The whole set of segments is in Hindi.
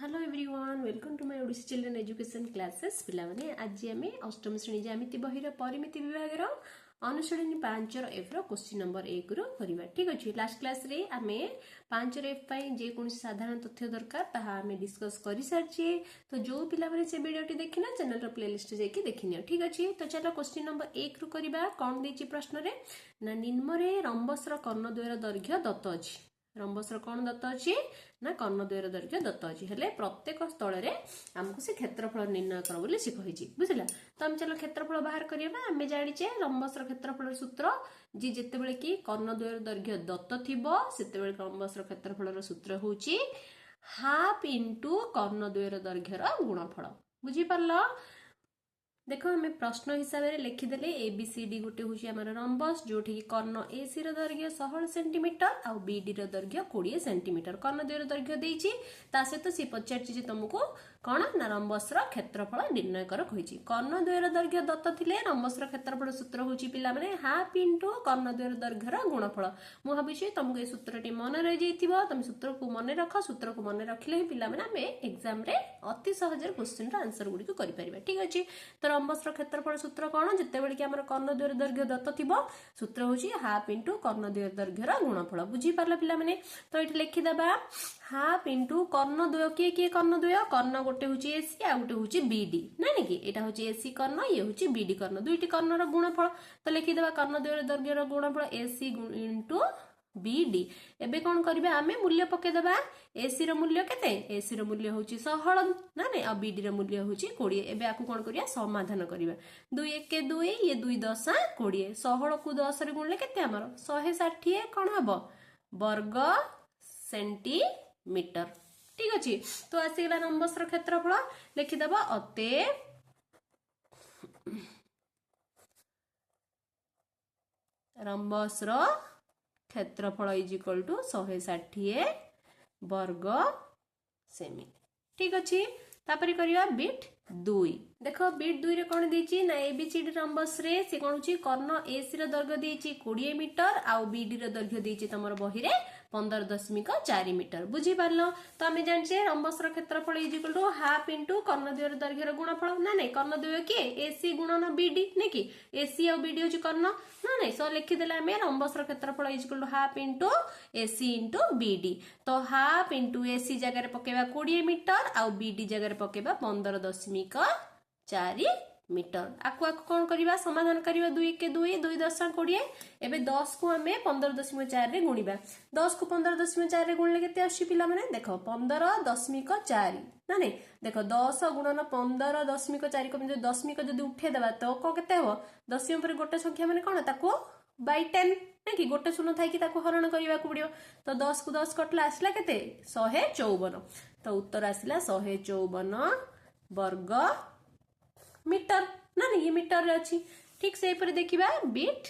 Hello everyone, welcome to my Odissi children education classes. पिलाने आज आम अष्टम श्रेणी ज्यामिति बहिर परिमिति विभाग अनुसरणी 5 एफ क्वेश्चन नंबर 1 रु करवा। ठीक अच्छे, लास्ट क्लास रे आम 5 एफ जेको साधारण तथ्य दरकार ताहा आम डिस्कस कर सारी। तो जो पिला से वीडियो देखना चैनल प्लेलिस्ट जाकि देखनी। ठीक अच्छे, तो चलो क्वेश्चन नंबर 1 रु करवा। कौन देछि प्रश्न रे ना निम्न रंबसर कर्णद्वयर दैर्घ्य दत्त अछि। रंबसर कौन दत्त अच्छी ना कर्णद्वयर दैर्घ्य दत्त अच्छी हेले प्रत्येक स्थल रे आमको से क्षेत्रफल निर्णय कर बोली सी कहिछि। बुझिला, तो हम चलो क्षेत्रफल बाहर करिया। आमे जानिचे रंबसर क्षेत्रफल सूत्र जी जेतेबेले कि कर्णद्वयर दैर्घ्य दत्त थिबो सेतेबेले रंबसर क्षेत्रफल सूत्र होछि हाफ इनटू कर्णद्वयर दैर्घ्यर गुणफल। बुझी पारलो। देखो हमें प्रश्न हिसाब से लिखिदेले एबीसीडी गोटे हूँ आम रंबस जोठी कर्ण एसी दैर्घ्य 16 सेंटीमीटर आउ बीडी दैर्घ्य 20 सेंटीमीटर। कर्णद्वयर दैर्घ्य देइछि ता सहित सी पचारछि तुमको कौन ना रंबसर क्षेत्रफल निर्णय कर कहिछि। कर्णद्वयर दैर्घ्य दत्त थिले रंबसर क्षेत्रफल सूत्र होछि पिला माने हाफ इनटू कर्णद्वयर दैर्घ्यर गुणफल। मु भाबुछि तुमको ए सूत्रटी मन रहि जाइथिबो। तुम सूत्र को मन रख, सूत्र को मन रखिले ही पिला माने हमें एग्जाम रे अति सहज क्वेश्चन रा आंसर गुडी को करि परिबा। ठीक अछि, तो रंबसर क्षेत्रफल सूत्र कौन जेतेबेले कि हमर कर्णद्वयर दैर्घ्य दत्त थिबो सूत्र होछि हाफ इनटू कर्णद्वयर दैर्घ्यर गुणफल। बुझी पारला पिला माने। तो एठी लिखि दबा हाफ इनटू कर्णद्वय के कर्णद्वय कर्ण गोटे होछि एसी आ गोटे होछि बीडी ना कि एटा होछि एसी कर्ण ये होछि बीडी कर्ण दुईटी कर्णर गुणफल। तो लिखि दबा कर्णद्वयर दैर्घ्यर गुणफल एसी इनटू बीडी। एबे कोन करबा आमे मूल्य पके दबा। एसी रो मूल्य केते एसी रो मूल्य होछि 16 ना नै आ बीडी रो मूल्य होछि 20। एबे आकु कोन करिया समाधान करिवा। 2 1 के 2 ये 2 10 20 16 को 10 रे गुणले केते हमर 160 कोन हबो वर्ग सेंटीमीटर। ठीक अछि, तो आसीगला रंबसर क्षेत्रफल लिखि दबा अते रंबसर क्षेत्रफल इज इक्वल टू 160 वर्ग सेमी। ठीक अच्छे, तापरे करिया बिट 2। देखो बिट 2 रे कोन देछि ना एबीसीडी रंबस रे से कोन होछि कर्ण एसी रो दैर्घ्य देछि 20 मीटर आउ बीडी रो दैर्घ्य देछि तमर बही रे 15.4 मीटर। बुझी पारलो। तो हमें जानछे रंबसर क्षेत्रफल is equal to half into कर्णद्वयर दैर्घ्यर गुणफल ना नै कर्णद्वय के एसी गुणन बीडी नै कि एसी आ बीडी होछि कर्ण ना नै। सो लिखि देला हमें रंबसर क्षेत्रफल is equal to half into AC into BD. तो हाफ इनटू एसी जगह रे पकेबा 20 मीटर आउ बीडी जगह रे पकेबा 15.4 मीटर। आकु आकु कौन करिबा समाधान करिबा 2 1 के 2 2 10 20। एबे 10 को हमें 15.4 रे गुणिबा। 10 को 15.4 रे गुणले केते आसी पिला माने देखो 15.4 ना नै। देखो 10 गुणन 15.4 को दशमिक जदी उठे देबा तो को केते हो दशमिक पर गोटे संख्या माने कोन ताको बाय 10 ना कि गोटे शून्य थाई कि ताको हरण करिबा को पड़ियो। तो 10 को 10 कटला आसला केते 154। तो उत्तर आसला 154 वर्ग मीटर ना नहीं ये मीटर रे अछि। ठीक से पर देखिबा बिट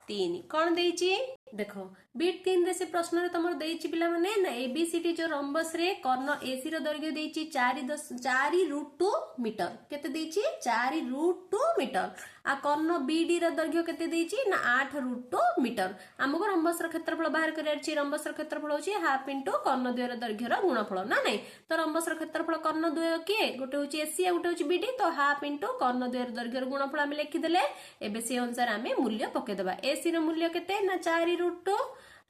3 कौन देछि देखो बिट 3 रे से प्रश्न रे तमर देछि पिला माने ना एबीसीडी जो रंबस रे कर्ण एसी रो दैर्घ्य देछि 4.2 मीटर केते देछि 4.2 मीटर आ कर्ण बीडी रो दैर्घ्य केते देछि ना 8.2 मीटर। हमको रंबस रो क्षेत्रफल बाहर करियार छि। रंबस रो क्षेत्रफल होछि हाफ इनटू कर्णद्वयर दैर्घ्यर गुणफल ना नै। तो रंबस रो क्षेत्रफल कर्णद्वय के गोटे होछि एसी आ गोटे होछि बीडी। तो हाफ इनटू कर्णद्वयर दैर्घ्यर गुणफल हम लिखि देले। एबे से अनुसार हमें मूल्य पके देबा। एसी रो मूल्य केते ना 4.2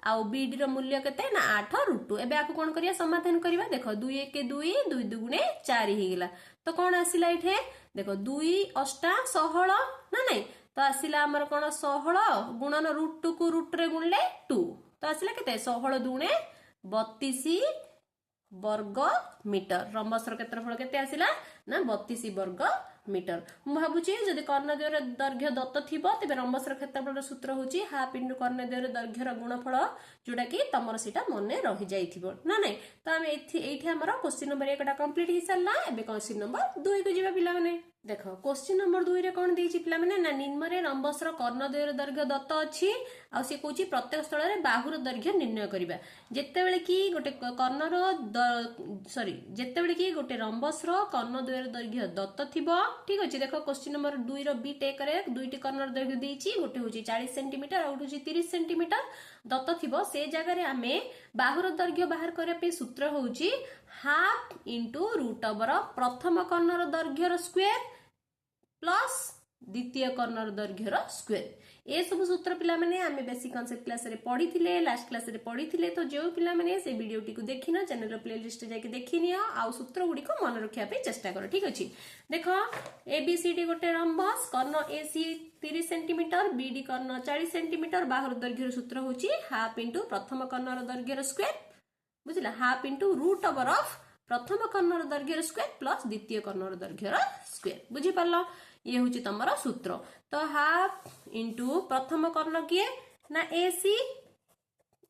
आउ बीडी रो मूल्य केते ना 8.2। एबे आकु कोन करिया समाधान करिवा। देखो 2 1 के 2 2 2 4 ही गेला। तो कोन आसिला इठे देखो 2 8 16 ना नै। तो आसिला हमर कोन 16 गुणन रूट 2 को रूट रे गुणले 2 तो आसिला केते 16 2 32 वर्ग मीटर। रंबसर क्षेत्रफल केते आसिला ना 32 वर्ग मीटर। मु भाबुची जदि कर्णद्वयर दैर्घ्य दत्त थिबो तबे रंबसर क्षेत्रफल सूत्र होची हाफ इनटू कर्णद्वयर दैर्घ्यर गुणफल जोटा कि तमर सीटा मने रहि जाइथिबो ना नै। तो हम एठी हमर क्वेश्चन नंबर 1 टा कंप्लीट हि सरला। एबे क्वेश्चन नंबर 2 को जिबा पिला माने। देखो क्वेश्चन नंबर 2 रे कोन देछि पिला माने ना निम्न रे रंबसर कर्णद्वयर दैर्घ्य दत्त अछि आ से कोची प्रत्येक स्थल रे बाहुर दैर्घ्य निर्णय करिबा। जेतेबेले कि गोटे कर्णर जेतेबेले कि गोटे रंबसर कर्णद्वयर दैर्घ्य दत्त थिबो। ठीक अछि, देखो क्वेश्चन नंबर 2 रो बी टेक रे दुईटी कर्णर दैर्घ्य देछि गोटे होछि 40 सेंटीमीटर और होछि 30 सेंटीमीटर दत्त थिबो। से जगह रे हमें बाहुर दैर्घ्य बाहर करे पे सूत्र होछि हाफ इंटू रूट ओवर प्रथम कर्णर दर्घ्यर स्क्वायर प्लस द्वितीय कर्णर दर्घ्यर स्क्वायर ए सब सूत्र पिला माने आमे बेसिक कांसेप्ट क्लास रे पढ़ी थिले लास्ट क्लास रे पढ़ी थिले तो जो पिला माने से वीडियो टी को देखिना चैनल प्लेलिस्ट जाके देखिनियो आ सूत्र गुडी को मन रखिया पे चेष्टा करो ठीक अछि देखो एबीसीडी गोटे रंबस कर्ण एसी 30 सेंटीमीटर बीडी कर्ण 40 सेंटीमीटर बाहर दर्घ्यर सूत्र होची हाफ इनटू प्रथम कर्णर दर्घ्यर स्क्वायर बुझिला half into root over of प्रथम कर्णर दर्घ्यर स्क्वायर प्लस द्वितीय कर्णर दर्घ्यर स्क्वायर बुझी पारलो ये हूँ तुम सूत्र तो हाफ इंटू प्रथम कर्ण किए ना एसी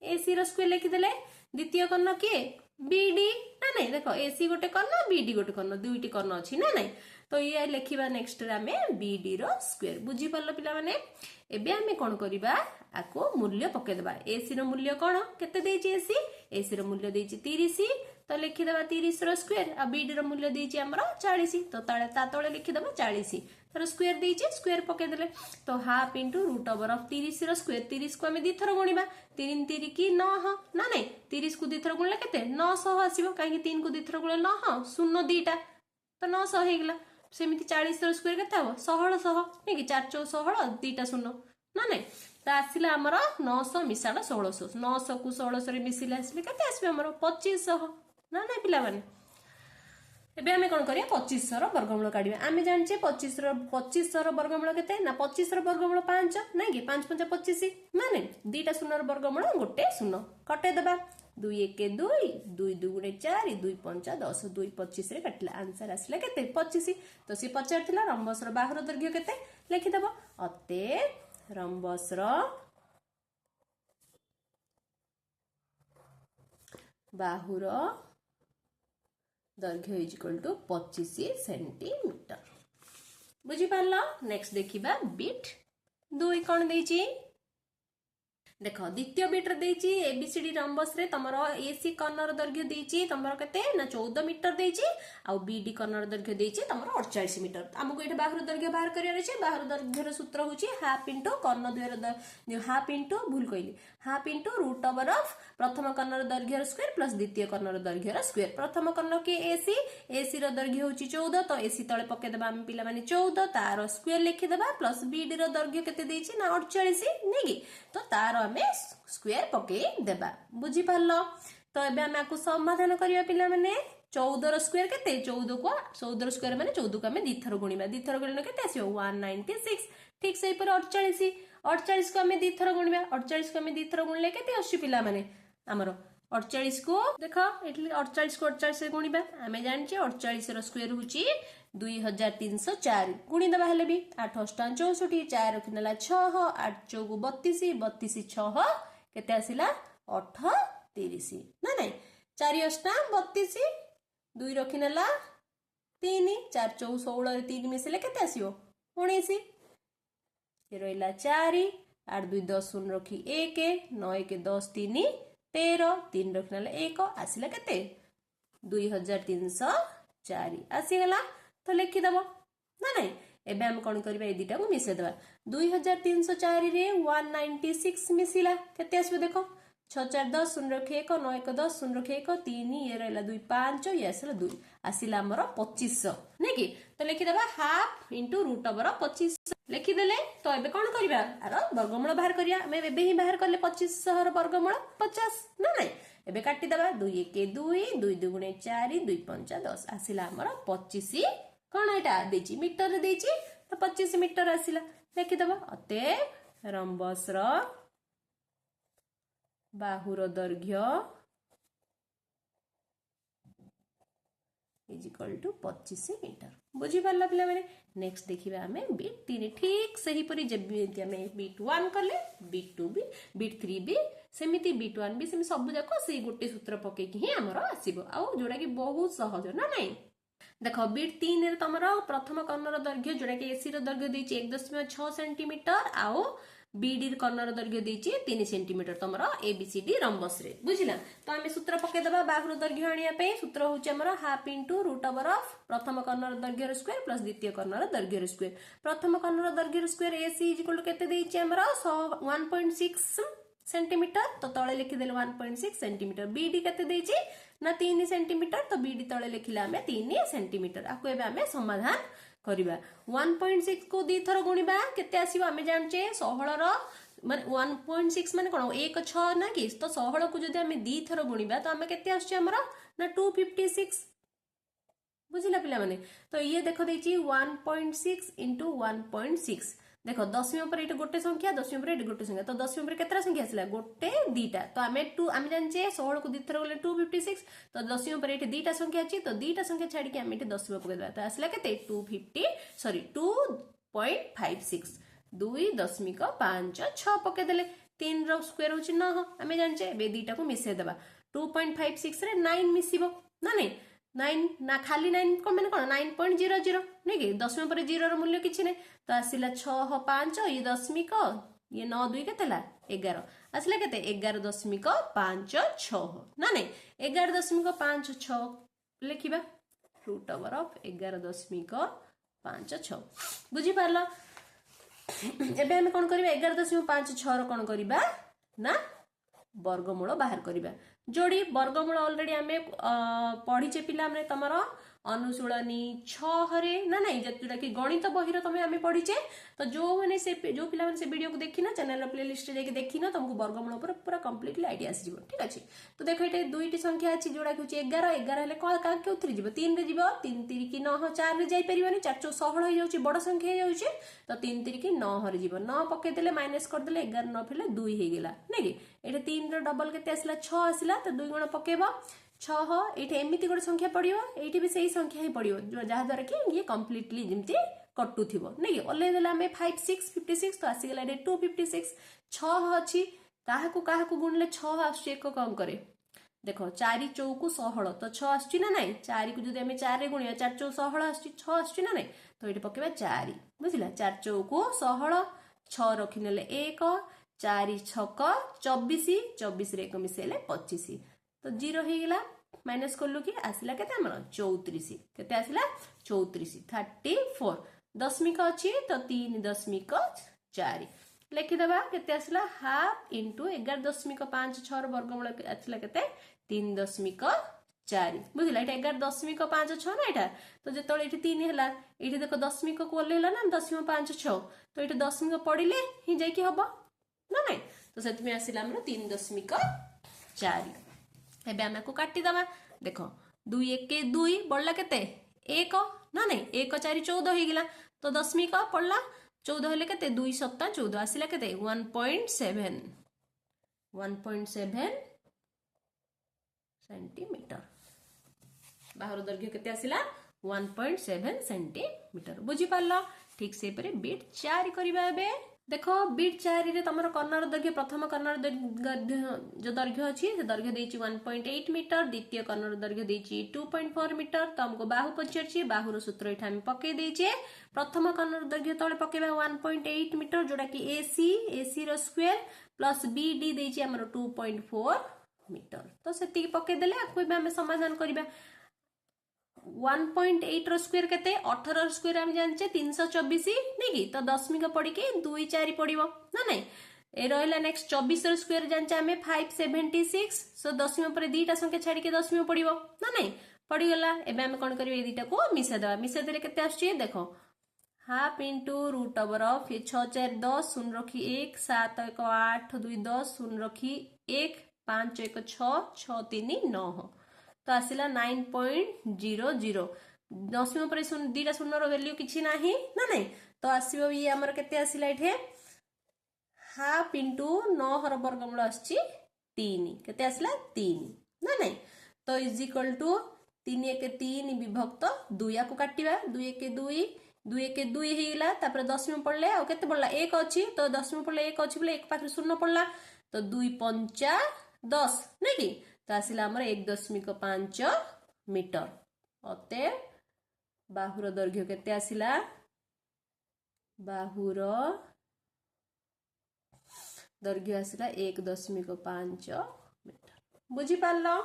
एसी रो स्क्वायर लिखिदेले द्वितीय कर्ण किए बीडी ना नहीं देखो एसी गोटे कर्ण बीडी गोटे कर्ण दुईटी कर्ण अच्छी ना नहीं तो ये लिखा नेक्स्ट आमे बीडी रो स्क्वायर बुझी पारल पिला माने एबे आमे कोन करिबा आको मूल्य पकेदेबा एसी रो मूल्य कोन केते देछि एसी रो मूल्य देछि 30 तो लिखिदेबा 30 रो स्क्वायर आ बीडी रो मूल्य देछि हमरो 40 तो तळे ता तळे लिखिदेबा 40 तर स्क्वायर देछि स्क्वायर पकेदेले तो half into root over of 30 रो स्क्वायर 30 को हमें दी थर गुणिबा 3 3 की 9 ना नहीं 30 को दी थर गुणले केते 900 आसीबो काहे कि 3 को दी थर गुणले 9 शून्य दीटा तो 900 हे गेला सेमिति 40 रो स्क्वायर केते हबो 1600 नै कि 4 4 16 दीटा शून्य ना नहीं तो आसिला हमर 900 मिसाड 1600 900 को 1600 रे मिसिले आसिले केते आसीबे हमर 2500 ना नहीं पिला माने एबे हमें कोन करिया 2500 रो वर्गमूल काढिबा हमें जानचे 2500 रो वर्गमूल केते ना 25 रो वर्गमूल 5 नै कि 5 5 25 माने दीटा शून्य रो वर्गमूल गोटे शून्य कटे देबा 2 1 2 2 2 गुणे 4 2 5 10 2 25 रे काटला आंसर आसला केते 25 तो सी पचार थिला रंबस रो बाहुर दर्घ्य केते लिखि देबो अते रंबस रो बाहुर दर्घ्य इज इक्वल टू 25 सेंटीमीटर बुझी पारला नेक्स्ट देखिबा बिट 2 कोन देछि देखो द्वितीय बिट रे देछि एबीसीडी रंबस रे तमरो एसी कर्णर दर्घ्य देछि तमरो केते ना 14 मीटर देछि आ बीडी कर्णर दर्घ्य देछि तमरो 48 मीटर हमको एठे बाहुर दर्घ्य बाहर करिया रहछि बाहुर दर्घ्य रो सूत्र होछि हाफ इनटू कर्ण द्वयर हाफ इनटू भूल कइली half into root over of प्रथम कर्णर दर्घ्य स्क्वायर प्लस द्वितीय कर्णर दर्घ्य स्क्वायर प्रथम कर्ण के एसी एसी रो दर्घ्य होछि 14 तो एसी तळे पके देबा हम पिला माने 14 तार स्क्वायर लिखि देबा प्लस बीडी रो दर्घ्य केते देछि ना 48 नै कि तो तार हमें स्क्वायर पके देबा बुझी पारलो तो एबे हम आकु समाधान करिया पिला माने 14 रो स्क्वायर केते 14 को 14 रो स्क्वायर माने 14 को हमें दिथर गुणिले केते आसीयो 196 ठीक सही पर 48 48 को हमें दिथर गुणिबा 48 को हमें दिथर गुणले केते आसी पिला माने हमरो 48 को देखो एटली 48 को 48 से गुणिबा हमें जानचे 48 रो स्क्वायर होची 2304 गुणी दबा हेले भी 8 8 64 4 रखिनला 6 8 4 32 32 6 केते आसिला 38 ना नहीं 4 8 32 2 रखिनला 3 4 4 16 रे 3 मिसिले केते आसीयो 19 ये रहिला 4 8 2 10 0 रखी 1 9 1 10 3 13 3 रखिनला 1 आसिला केते 2304 आसीगला तो लिखि दबो ना नहीं एबे हम कोन करबा ए दिटा को मिसे देबा 2304 रे 196 मिसिला केते आसबे देखो 6 4 10 0 रखे 1 9 1 10 0 रखे 1 3 ये रहला 2 5 ये आसला 2 आसिला हमर 2500 नै कि तो लिखि देबा हाफ इनटू रूट ओवर 25 लिखि देले तो एबे कोन करबा आरो वर्गमूल बाहर करिया हमें एबे ही बाहर करले 2500 रो वर्गमूल 50 ना नहीं एबे काटी देबा 2 1 2 2 2 गुणे 4 2 5 10 आसिला हमर 25 कोन एटा देछि मीटर रे देछि तो 25 मीटर आसिला लिखि देबा अते रंबस रो बाहुर दर्घ्य इज इक्वल टू 25 मीटर बुझी पारला पिला माने नेक्स्ट देखिबा हमें बिट 3 ठीक सही परी जेबी हमें बिट 1 करले बिट 2 भी बिट 3 भी सेमिति बिट 1 भी सेमि सब जाको से गोटे सूत्र पके कि ही हमरो आसीबो आ जोडा कि बहुत सहज ना नहीं देखो बिट 3 रे तमरो प्रथम कर्णर दर्घ्य जोडा कि एसी रो दर्घ्य देछि 1.6 सेंटीमीटर आउ बीडी कर्णर दर्घ्य देछि 3 सेंटीमीटर तमरो एबीसीडी रंबस रे बुझिला तो हमें सूत्र पके दबा बाहुर दर्घ्य आनिया पे सूत्र होछि हमरो half into root over of प्रथम कर्णर दर्घ्य स्क्वायर प्लस द्वितीय कर्णर दर्घ्य स्क्वायर प्रथम कर्णर दर्घ्य square AC is equal to केते देछि हमरो 1.6 सेंटीमीटर तो तले लिखिदेले 1.6 सेंटीमीटर। बीडी केते देछि ना 3 सेंटीमीटर तो बीडी तले लिखिले आमे 3 सेंटीमीटर। आको एबे आमे समाधान करिबा। 1.6 को दी थर गुणिबा केते आसीबो आमे जानचे 16 रो माने 1.6 माने कोन 1 6 ना कि तो 16 को जदि आमे दी थर गुणिबा तो आमे केते आछे हमरा ना 256 बुझिला पिला माने। तो ये देखो देछि 1.6 into 1.6 देखो दशमी पर ये गोटे संख्या दशमी पर ये गोटे संख्या तो दशमी पर केतरा संख्या आसला गोटे दीटा तो आमे 2 आमे जानचे 16 को दिथर गले 256 तो दशमी पर ये दीटा संख्या अछि तो दीटा संख्या छाडी के आमे दशमी पके देबा तो आसला केते 2.56 2.56 पके देले 3 रो स्क्वायर होछि 9 आमे जानचे बे दीटा को मिसे देबा 2.56 रे 9 मिसिबो ना नहीं 9 ना खाली 9 को मैंने कौन 9.00 नहीं कि दशमी पर 0 मूल्य किसी नहीं तो आसला 6 5 ये दशमिक ये 9 2 के 11 आसला के 11.56 ना नहीं 11.56 लिखा रूट ओवर ऑफ 11.56 बुझी पारल। एबे हम कौन करिबा 11.56 रो कौन करिबा ना वर्गमूल बाहर करिबा जोड़ी वर्गमूल ऑलरेडी आमे पढ़ीचे पिला हमने तमरो अनुसूलनी 6 रे ना नहीं जेतुडा कि गणित बहिर तमे आमे पढ़ीचे तो जो माने से जो पिला माने से वीडियो को देखिना चैनल प्लेलिस्ट रे जाके देखिना तुमको वर्गमूल पर पूरा कंप्लीटली आईडिया आसी जिवो ठीक अछि। तो देखो एटे दुईटी संख्या अछि जोडा कि 11 11 हेले का केउथि जिवो 3 रे जिवो 3 3 की 9 4 रे जाई परिबनी 4 4 16 हो जाउची बड़ संख्या हो जाउची तो 3 3 की 9 रे जिवो 9 पके देले माइनस कर देले 11 9 फेले 2 हे गेला नै कि एटे 3 रो डबल केते आसला 6 आसला तो 2 गुण पकेबो 6 एठी एमिति गोटे संख्या पड़ियो एठी भी सही संख्या ही पड़ियो जहा द्वारा कि ये कंप्लीटली जेमती कटु थिबो नै कि ओले देला हमें 5 6 56 तो आसी गेला एटे 256 6 अछि काहा को गुणले 6 आसी एक कम करे देखो 4 चौकु 16 तो 6 आछि ना नहीं 4 को जदि हमें 4 रे गुणिया 4 चौ 16 आछि 6 आछि ना नहीं तो एठी पकेबा 4 बुझिला 4 चौकु 16 6 रखिनेले 1 4 छक 24 24 रे 1 मिसेले 25 तो 0 हो गला माइनस करलु कि आसला केते हमर 34 केते आसला 34 34 दशमिक अछि तो 3.4 लिखि दबा केते आसला हाफ इनटू 11.56 वर्गमूल आसला केते 3.4 बुझिला एटा 11.56 ना एटा तो जेतोले एठी 3 हैला एठी देखो दशमिक को ओलेला ना 0.56 तो एठी दशमिक पडिले ही जाई कि हबो ना नहीं तो सेति में आसिला हमर 3.4 एबे हम को काटी दबा देखो 2 1 2 बड़ला केते 1 ना नहीं 1 4 14 हो गेला तो दशमिक पड़ला 14 हेले केते 2 7 14 आसिला केते 1.7 सेंटीमीटर बाहर दैर्घ्य केते आसिला 1.7 सेंटीमीटर बुझी पारलो ठीक से परे बिट 4 करिबा एबे देखो बिट 4 रे तमरो कर्णर दैर्घ्य प्रथम कर्णर जो दैर्घ्य अछि से दैर्घ्य देछि 1.8 मीटर द्वितीय कर्णर दैर्घ्य देछि 2.4 मीटर तो हमको बाहु पछरछि बाहुर सूत्र एठा हम पके देछे प्रथम कर्णर दैर्घ्य तळे पकेबा 1.8 मीटर जोडा कि AC रो स्क्वायर प्लस BD देछि हमरो 2.4 मीटर तो सेति पके देले आको हम समाधान करिबा 1.8 रो स्क्वायर केते 18 रो स्क्वायर हम जानचे 324 नै कि तो दशमिक पड़ी के 2 4 पड़िबो ना नहीं ए रहला नेक्स्ट 24 रो स्क्वायर जानचे हमें 576 सो दशमिक पर दीटा संख्या छाडी के दशमिक पड़िबो ना नहीं पड़ी गला एबे हम कोन करिवे ए दीटा को मिसा देले केते आछी देखो half into root over of ये 6 4 10 शून्य रखी 1 7 1 8 2 10 शून्य रखी 1 5 1 6 6 3 9 तो आसिला 9.00 दशमी पर दीटा शून्य रो वैल्यू किछि नाही ना नहीं तो आसीबो ये हमर केते आसिला एठे हाफ इनटू 9 रो वर्गमूल आछि 3 केते आसिला 3 ना नहीं तो इज इक्वल टू 3 1 3 विभक्त 2 या को काटिबा 2 1 2 2 1 2 हेला तापर दशमी पड़ले आ केते पड़ला 1 अछि तो दशमी पड़ले 1 अछि बोले 1 पाखरे शून्य पड़ला तो 2 5 10 नै कि तो आसिला हमर 1.5 मीटर अते बाहुर दैर्घ्य केते आसिला बाहुर दैर्घ्य आसिला 1.5 मीटर बुझी पारलो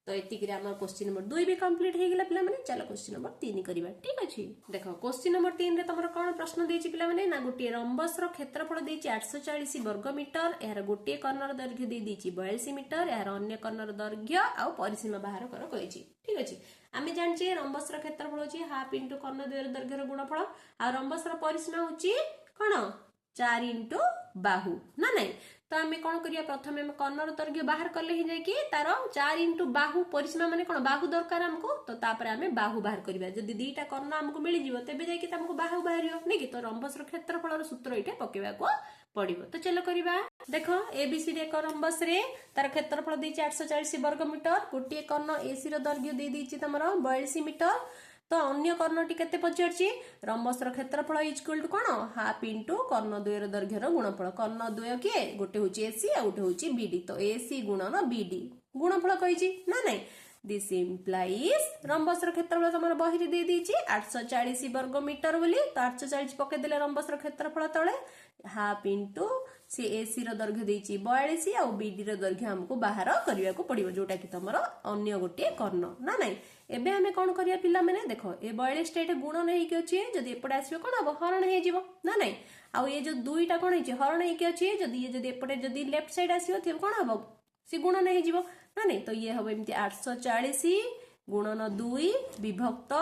तो एतिक क्वेश्चन नंबर 2 भी कंप्लीट हो गला पिला माने चलो क्वेश्चन नंबर 3 करिबा ठीक अछि देखो क्वेश्चन नंबर 3 रे तमरो कोन प्रश्न देछि पिला माने ना गोटे रंबस रो क्षेत्रफल देछि 840 वर्ग मीटर एहर गोटे कर्णर दैर्घ्य दे देछि 42 मीटर एहर अन्य कर्णर दैर्घ्य आ परिसीमा बाहर कर कहिछि ठीक अछि आमे जानछि रंबस रो क्षेत्रफल होछि हाफ इनटू कर्ण द्वयर दैर्घ्य रो गुणफल आ रंबस रो परिसीमा होछि कोन 4 इनटू बाहु ना नहीं तो आम कौन करिया प्रथम आम कर्णर दैर्घ्य बाहर कले ही जाकि तार 4 इनटू बाहु परिसीमा माने कोन बाहु दरकार हमको तो तापर आम बाहु बाहर करिया जदि दीटा कर्ण हमको मिल जिवो तेबे जाकि हमको बाहु बाहरियो नै कि तो रंबस रो क्षेत्रफल रो सूत्र इटे पकेबा को पड़िबो तो चलो करिबा देखो एबीसी रे रंबस रे तार क्षेत्रफल देछि 840 वर्ग मीटर गोटे कर्ण एसी रो दैर्घ्य दे देछि तमरो 42 मीटर तो अन्य कर्णटी केते पचारछि रंबस रो क्षेत्रफल इक्वल टू कोन हाफ इनटू कर्ण द्वयर दैर्घ्य रो गुणफल कर्ण द्वय के गोटे होछि एसी आ गोटे होछि बीडी तो एसी गुणन बीडी गुणफल कहिछि ना नै दिस इंप्लाइज रंबस रो क्षेत्रफल हमर बहिरी दे देछि 840 वर्ग मीटर बोली तो 840 पके देले रंबस रो क्षेत्रफल तळे हाफ इनटू से एसी रो दैर्घ्य देछि 42 आ बीडी रो दैर्घ्य हमको बाहर करिया को पड़िबो जोटा कि तमरो अन्य गोटे कर्ण ना नै एबे हमें कौन करिया पिला माने देखो ए 42 टा गुण नै कि अछि जदि एपटे आसीबो कोन अब हरण हे जिवो ना नै आ ये जो दुईटा कोन हे हरण हे कि अछि जदि एपटे जदि लेफ्ट साइड आसीबो त कोन हबो से गुण नै जिवो ना नै तो ये हबो एमती 840 गुणन 2 विभक्त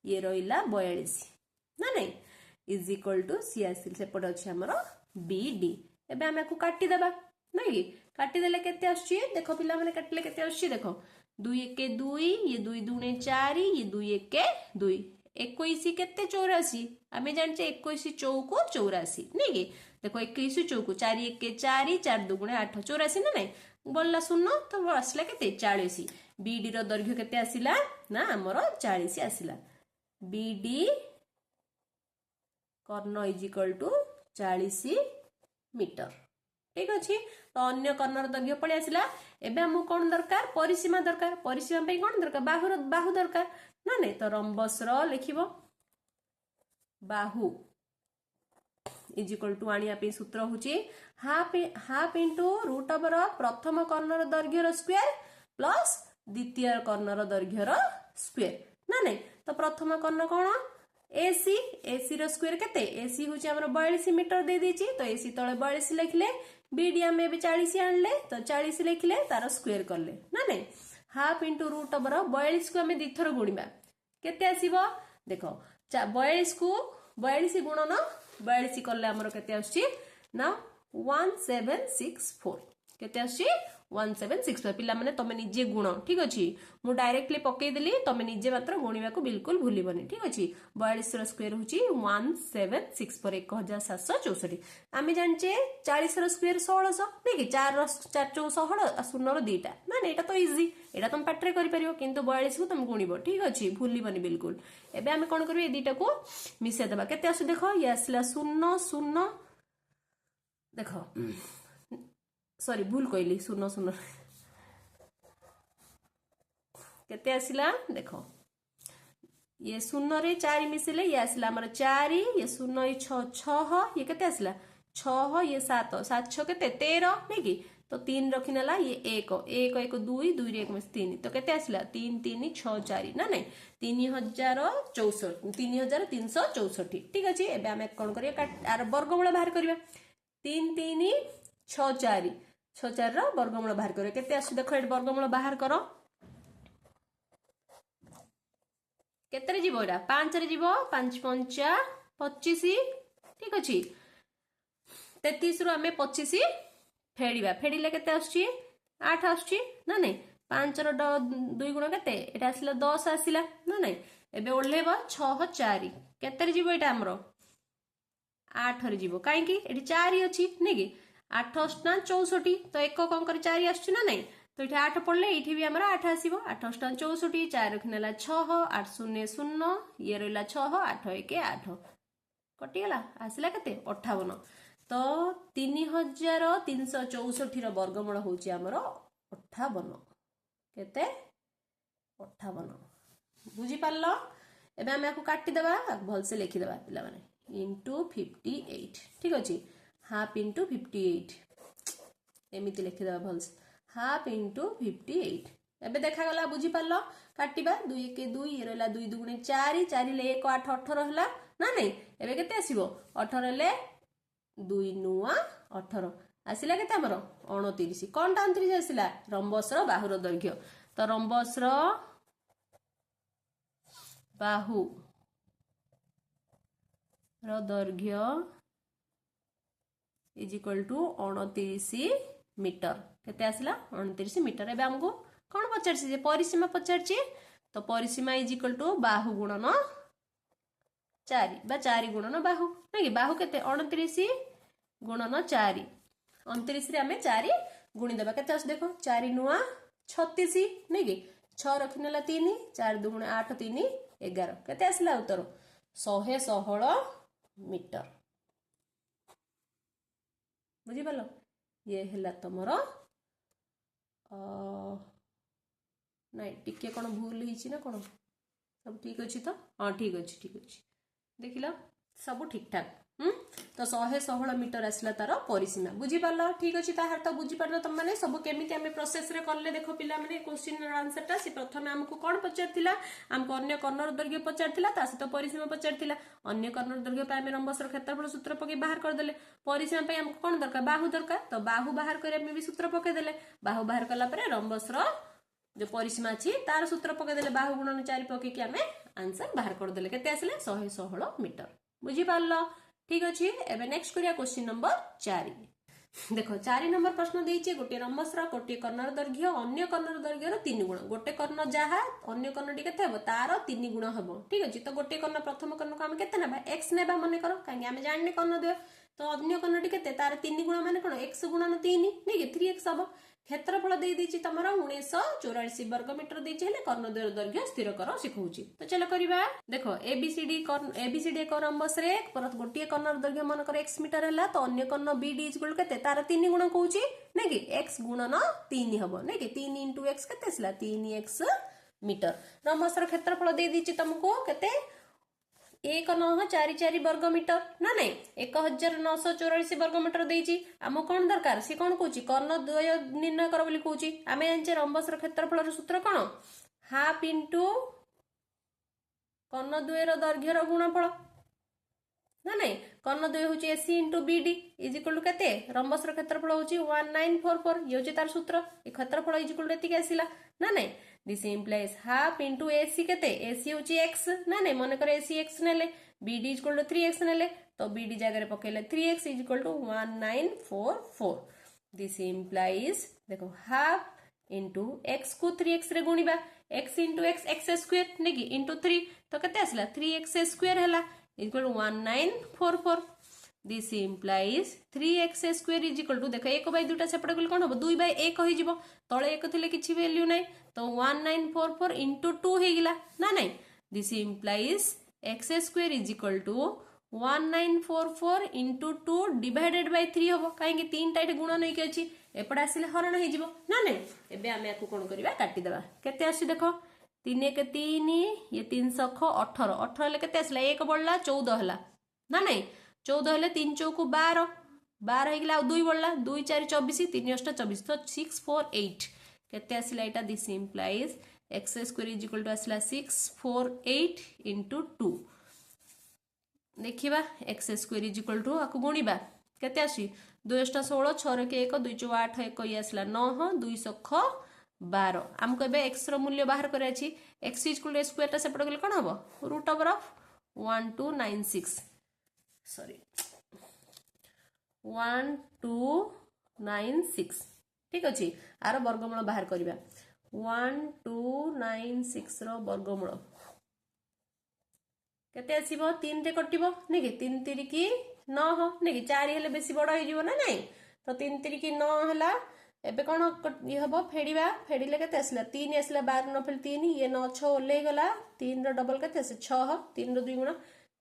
ये रहिला 42 ना नै इज इक्वल टू सी आसिल सेपटे अछि हमर बीडी एबे हमें को काटी देबा नै कि काटी देले केते आछि देखो पिला माने काटले केते आछि देखो 2 1 2 ये 2 2 4 ये 2 1 2 21 केते 84 आमे जानचे 21 चौको 84 नै कि देखो 21 चौको 4 1 4 4 2 8 84 ना नै बोलला सुनो तो आसला केते 40 बीडी रो दैर्घ्य केते आसिला ना हमरो 40 आसिला बीडी कर्ण इज इक्वल टू 40 मीटर ठीक अछि तो अन्य कर्णर दैर्घ्य पळे आसिला एबे हमु कोन दरकार परिसीमा पे कोन दरकार बाहु दरकार ना नै तो rhombus row लिखिबो Bahu is equal to आनिया पे सूत्र होची हाफ इनटू रूट ओवर प्रथम कर्णर दैर्घ्य रो स्क्वायर प्लस द्वितीय कर्णर दैर्घ्य रो स्क्वायर ना नै तो प्रथम कर्ण कोन एसी रो स्क्वायर केते एसी होची हमर 42 मीटर दे देची तो एसी तळे 42 लिखले बीडी हम भी 40 आनले तो 40 लिखले तार स्क्वायर करले ना नै हाफ इनटू रूट ओवर 42 को हमें दिथर गुणिबा केते आसीबो देखो 42 को 42 गुणन 42 करले हमर केते आछि ना 1764 केते आछि 1764 पिला माने तमे निजे गुण ठीक अछि मु डायरेक्टली पके देली तमे निजे मात्र गुणिबा को बिल्कुल भूलिबनी ठीक अछि 42 रो स्क्वायर होछि 1764 1764 आमे जानचे 40 रो स्क्वायर 1600 नै कि 4 रो 4 16 शून्य रो दीटा ना एटा तो इजी एटा तुम पाटरे करि परियो किंतु 42 को तुम गुणिबो ठीक अछि भूलिबनी बिल्कुल एबे आमे कोन करबे ए दीटा को मिसे देबा केते आसु देखो ये आसला 0 0 देखो सॉरी भूल कहली 0 0 केते आसिला देखो ये 0 रे 4 मिसिले ये आसिला हमर 4 ये 0 ये 6 6 ये केते आसिला 6 ये 7 7 6 केते 13 नै कि तो 3 रखिनेला ये 1 1 1 2 2 रे 1 में 3 तो केते आसिला 3 3 6 4 ना नै 3064 3364 ठीक अछि एबे हम कोन करिया आर वर्गमूल बाहर करिया 3 3 6 4 6 4 रो वर्गमूल बाहर करिया केते आसु देखो ए वर्गमूल बाहर करो केते रे जीवो एटा 5 रे जीवो 5 5 25 ठीक अछि 33 रो हमें 25 फेडिबा फेडिले केते आछी 8 आछी ना नै 5 रो 2 गुण केते एटा आसिला 10 आसिला ना नै एबे ओल्लेबा 6 4 केते रे जीवो एटा हमरो 8 रे जीवो काहे कि एटी 4 अछि नै कि 8 8 64 तो एक कोन कर 4 आछी ना नै तो एठी 8 पड़ले एठी भी हमरा 8 आसीबो 8 8 64 4 रखनेला 6 8 0 0 ये रहला 6 8 1 8 कटि गेला आसिला केते 58 तो 3364 रो वर्गमूल होची हमरो 58 केते 58 बुझी पारलो एबे हम याकू काटी देबा भल से लिखि देबा पिला माने इनटू 58 ठीक अछि हाफ इनटू 58 एमिति लिखि देबा भल से हाफ इनटू 58 एबे देखागला बुझी पारल काटिबा 2 1 2 ये रहला 2 2 4 4 ले 1 8 18 हला ना नहीं एबे केते आसीबो 18 ले 2 नुआ 18 आसिला केते हमर 29 कोनटा 29 आसिला रंबस रो बाहुर दैर्घ्य तो rhombus row Bahu row दैर्घ्य is equal to 29 metre केते आसिला 29 मीटर एबे हमको कौन पचारछि जे परिसीमा पचारछि तो परिसीमा इज इक्वल टू बाहु गुणन 4 बा 4 गुणन बाहु नहीं बाहु केते 29 गुणन 4 29 रे हमें 4 गुणी देबा केते आस देखो 4 नुआ 36 नहीं कि 6 रखिनेला 3 4 2 8 3 11 केते आसला उत्तर 116 मीटर बुझी पालो ये हैला तमरो नहीं टिके कौन भूल ही ना कौन सब ठीक अच्छी तो हाँ ठीक अच्छे देख लो सब ठीक ठाक तो 116 मीटर आसला तार परिसीमा बुझी पारल ठीक अच्छे तार तो बुझी पार तुम मैंने सब केमी आम प्रोसेस रे करले देखो पिला माने क्वेश्चन आंसरटा सी प्रथम आमको कौन पचार आमको अन्य कर्णर दैर्घ्य पचार सहित परिसीमा पचार अन्य कर्णर दैर्घ्य आम रंबसर क्षेत्रफल सूत्र पकई बाहर करदे परिसीमा आमको कौन दरकार बाहु दरकार तो बाहु बाहर करने भी सूत्र पकईदे बाहु बाहर कलापर रंबसर जो परिसीमा अच्छी तार सूत्र पकईदे बाहु गुणन 4 पकईकि आम आंसर बाहर करदे केते आसिले 116 मीटर बुझी पारल ठीक अच्छे एबे नेक्स्ट करिया क्वेश्चन नंबर 4 देखो 4 नंबर प्रश्न देइचे गोटे रंबसर गोटे कर्णर दैर्घ्य अन्य कर्णर दैर्घ्यर 3 गुण गोटे कर्ण जहा अन्य कर्णटी केते हबो तार 3 गुण हबो ठीक अछि तो गोटे कर्ण प्रथम कर्ण को हम केते नेबा x नेबा माने करो काहे हम जानने कर्ण दे तो अन्य कर्णटी केते तार 3 गुण माने कोन x गुणन 3 नै कि 3x हबो क्षेत्रफल दे दीची तमरा 1984 वर्ग मीटर देइचे हेले कर्ण दैर्घ्य स्थिर करो सिखौची तो चलो करिबा देखो एबीसीडी एक रंबस रे गोटे कर्ण दैर्घ्य मन कर x मीटर हला तो अन्य कर्ण बीडी इज इक्वल केते तार 3 गुण कहूची नै कि x गुणन 3 हबो नै कि 3 * x केते आसला 3x मीटर रंबसर क्षेत्रफल दे दीची तुमको केते 1944 वर्ग मीटर ना नहीं 1984 वर्ग मीटर देइची आम कौन दरकार सी कौन कहूची कर्ण द्वय निर्णय कर बोली कहूची आमे जानचे रंबसर क्षेत्रफल सूत्र कौन हाफ इंटू कर्ण द्वयर दैर्घ्यर गुणफल ना नहीं कर्ण द्वय होची AC into BD is equal to केते रंबसर क्षेत्रफल होची 1944 ये होची तार सूत्र ए क्षेत्रफल इज इक्वल टू एतिके आसिला ना नहीं this implies half into AC केते एसी होची x ना नहीं मन करे एसी x नेले BD is equal to 3x नेले तो बीडी जगह रे पकेले 3x is equal to 1944 this implies देखो हाफ इंटू x को 3x रे गुणिबा x इंटू x स्क्वायर नेकी इंटू 3 तो केते आसला 3x स्क्वायर हला equal to 1944 this implies 3x स्क्वायर इज इक्वल टू देखो 1/2 सेपटे गले कोन हो 2/1 हो जिवो तळे 1 थिले किछि वैल्यू नै तो 1944 इंटू 2 हे गिला ना नहीं this implies x square is equal to 1944 into 2 divided by 3 हो काहे कि 3 टा गुण नै के अछि एपडा आसिले हरण हे जिवो ना नहीं एबे आमे याकू कोन करबा काटी देबा केते आसी देखो 3 1 3 ये 318 18 ले केते आसला 1 बढ़ला 14 हला ना नहीं 14 हेले 3 चौकु 12 12 हे गिला 2 बढ़ला 2 4 24 3 8 24 तो 648 केते आसिला एटा this implies x square is equal to आसिला 648 इंटू 2 देखिबा x square is equal to आकु गुणिबा केते आसी 2 8 16 6 के 1 2 4 8 1 ये आसिला 9 2 6 12 हमको एबे x रो मूल्य बाहर करे अछि x is equal to square ता सेपट गले कोन हबो रूट ओवर ऑफ 1296 सॉरी 1296 ठीक अछि आरो वर्गमूल बाहर करिबा 1296 रो वर्गमूल केते आसीबो 3 रे कटिबो नै कि 3 3 की 9 नै कि 4 हेले बेसी बड़ होई जिवो ना नहीं तो 3 3 की 9 हला एबे कोन ये हबो फेडिबा फेडिले केते आसला 3 आसला 12 न फेल 3 ये 9 6 ओले गला 3 रो डबल केते आसे 6 3 रो 2 गुण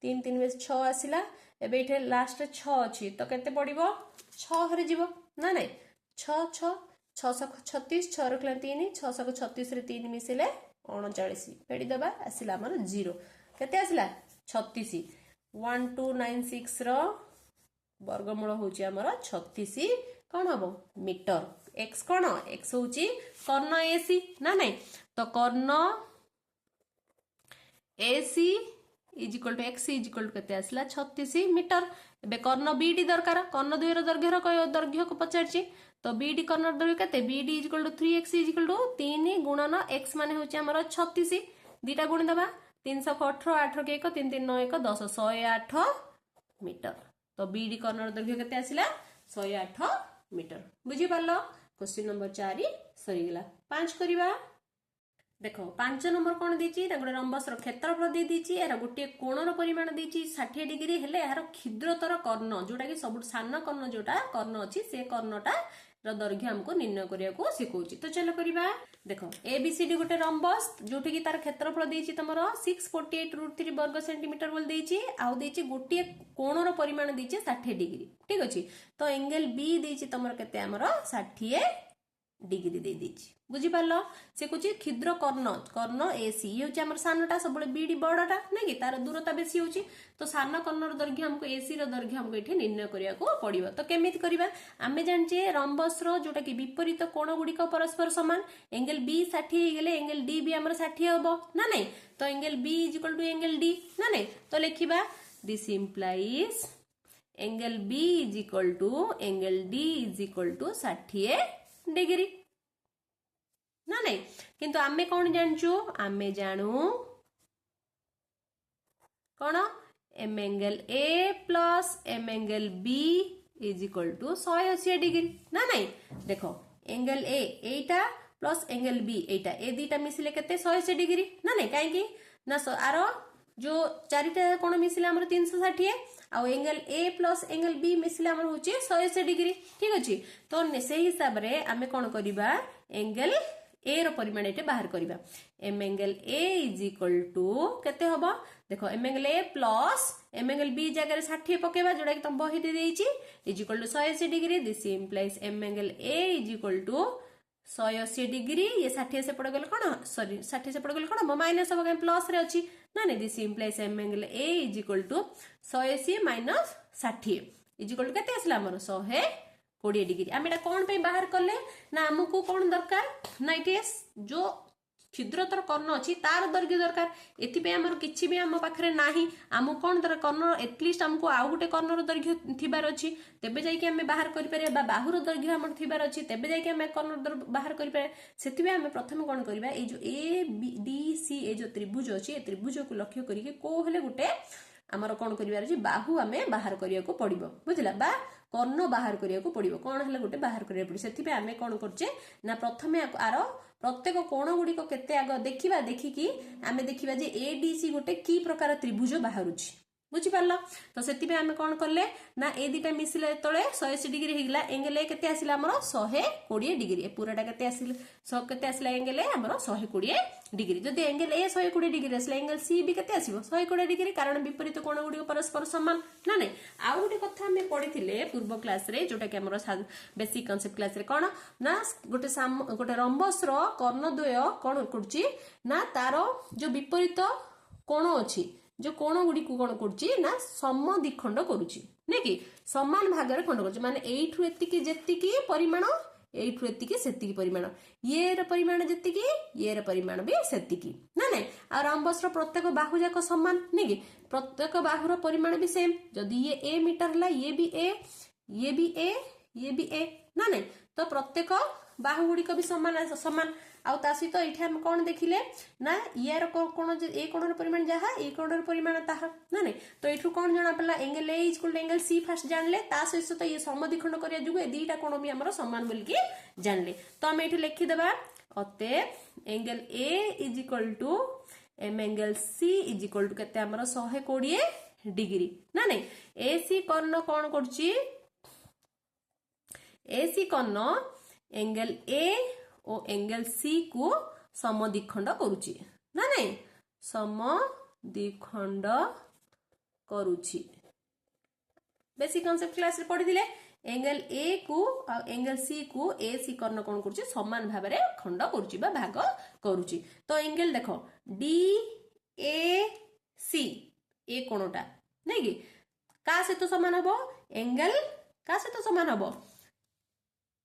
3 3 बेस 6 आसिला एबे इथे लास्ट 6 अछि तो केते पडिबो 6 हरे जिवो ना नहीं 6 6 636 6 रखला 3 636 रे 3 मिसेले 39 फेडी दबा आसिला हमर 0 केते आसिला 36 1296 रो वर्गमूल होची हमर 36 कोन हबो मीटर एक्स कौन एक्स होची कर्ण एसी ना नहीं तो कर्ण AC is equal to x is equal to केते आसला 36 मीटर एबे कर्ण बीडी दरकार कर्ण दुईर दैर्घ्य को पचारची तो बीडी कर्ण दैर्घ्य केते BD is equal to 3x is equal to 3 गुणन x माने होची हमर 36 दीटा गुण दबा 318 8 के 1 3 3 9 1 10 108 मीटर तो बीडी कर्ण दैर्घ्य केते आसिला 108 मीटर बुझी पारलो क्वेश्चन नंबर 4 सरी गेला 5 करिवा देखो 5 नंबर कौन देची गोटे रंबस क्षेत्रफल दे दीची यार गोटे कोणर परिमाण देची 60 डिग्री हेले यार क्षुद्रतर कर्ण जोटा कि सब सान कर्ण जोटा कर्ण अच्छी से कर्णटा दैर्घ्य हमको निर्णय करिया को सिखौची तो चलो करिबा देखो एबीसीडी गोटे रंबस जोटी कि तार क्षेत्रफल देची तमरो 648√3 वर्ग सेंटीमीटर बोल देची आउ देची गोटे कोणर परिमाण देची 60 डिग्री ठीक अछि तो एंगल बी देची तमरो केते हमरो 60 डिग्री दे दीची बुझी पारलो से कुछ क्षुद्र कर्ण कर्ण एसी ये होची हमर सानटा सब बीडी बड़टा नहीं कि तार दूरता बेसी होची तो सान कर्णर दैर्घ्य हमको एसी रो दैर्घ्य हमको एठी निर्णय करिया को पड़िबो तो केमिति करिबा आमे जानचे रंबस रो जोटा कि विपरीत कोण गुडी को परस्पर समान एंगल बी 60 हे गेले एंगल डी भी हमर 60 हबो ना नहीं तो angle B is equal to angle D ना नहीं तो लिखिबा this implies angle B is equal to angle D is equal to 60 degree ना नहीं किंतु आमे कौन जानचु आमे जानू कौन m angle A plus m angle B is equal to 180 degree ना नहीं देखो angle A Etah plus angle B एटा ए दीटा मिसिले केते 180 डिग्री ना नहीं काहे ना आरो जो चारिटा कोण मिसिले हमर 360 आ angle A plus angle B मिसिले हमर होची 180 डिग्री ठीक अछि तो से हिसाब रे आमे कोन करिबा एंगल ए रो परिमाण एटे बाहर करिबा m angle A is equal to केते हबो देखो m angle A plus m angle B जगह 60 पकेबा जोडा कि तुम बही दे देइची is equal to 180 degree this implies m angle A is equal to 180 degree ये 60 से पड़ गले कोन सॉरी 60 से पड़ गले कोन माइनस हो गए प्लस रे अछि ना नहीं this implies m angle A is equal to 180 minus 60 is equal to केते आसला हमर 120 डिग्री आम एटा कौन पे बाहर कले ना हमको कौन दरकार ना ये जो क्षुद्रतर कर्ण अच्छी तार दैर्घ्य दरकार एथि आमर किछि भी आम पाखरे नाही आम कौन दर कर्ण एटलिस्ट हमको आउ गोटे कर्णर दैर्घ्य थिबार अछि तेबे जाई कि हमें बाहर करि पारे बा बाहुर दैर्घ्य हमर थिबार अछि तेबे जाई कि हमें कर्ण बाहर करि पारे सेति हमें प्रथम कौन करबा ए जो ए बी डी सी ए जो त्रिभुज अछि ए त्रिभुज को लक्ष्य करिके को हेले गोटे आमर कौन करिवार अछि बाहु हमें बाहर करिया को पड़िबो बुझला बा कर्ण बाहर करिया को पड़िबो कोन हेले गोटे बाहर करिया पड़ि सेति पे हमें कौन करचे ना प्रथमे आरो प्रत्येक कोण गुडी को केते आग देखिबा देखिकी आमे देखिबा जे एडीसी गोटे की प्रकार त्रिभुज बाहरुची बुझी पारला तो सेति पे हमें कौन करले ना ए दीटा मिसिले तळे 180 डिग्री हेगला एंगल ए केते आसिला हमर 120 डिग्री ए पूराटा केते आसिले केते आसिला एंगल ए हमर 120 डिग्री जदि एंगल ए 120 डिग्री आसिला एंगल सी भी केते आसीबो 120 डिग्री कारण विपरीत कोण गुडी परस्पर समान ना नै आ गोटे कथा हमें पढिथिले पूर्व क्लास रे जोटा कि हमर बेसिक कांसेप्ट क्लास रे कोन ना गोटे रंबस रो कर्णद्वय कोन करची ना तारो जो विपरीत कोण अछि जो कोण गुडी को कोन करची ना समद्विखंड करूची नै कि समान भागरे खंड करची माने एठु एतिकी जेतिकी परिमाण एठु एतिकी सेतिकी परिमाण ये र परिमाण जेतिकी ये र परिमाण भी सेतिकी ना नै आ रंबस रो प्रत्येक बाहु जाक समान नै कि प्रत्येक बाहु रो परिमाण भी सेम जदी ये ए मीटर हला ये भी ए ये भी ए ये भी ए ना नै तो प्रत्येक बाहु गुडी को भी समान समान आउ ता सहित एठी हम कोन देखिले ना यार कोन ए कोणर परिमाण जहा ए कोणर परिमाण ताहा ना नै तो एठु कोन जणा पला angle A is equal to angle C first जानले ता सहित तो ये समद्विखंड करिया जुगु ए दीटा कोण भी हमर समान बोल के जानले तो हम एठी लिखि देबा अते angle A is equal to m angle C is equal to केते हमर 120 डिग्री ना नै एसी कर्ण कोन करची एसी कर्ण एंगल ए ओ एंगल सी को समद्विखंड करूची ना नहीं समद्विखंड करूची बेसिक कांसेप्ट क्लास रे पढि दिले एंगल ए को आ एंगल सी को ए सी कर्ण कोन करूची समान भाव रे खंड करूची बा भाग करूची तो एंगल देखो डी ए सी ए कोणटा नै कि का से तो समान हबो एंगल का से तो समान हबो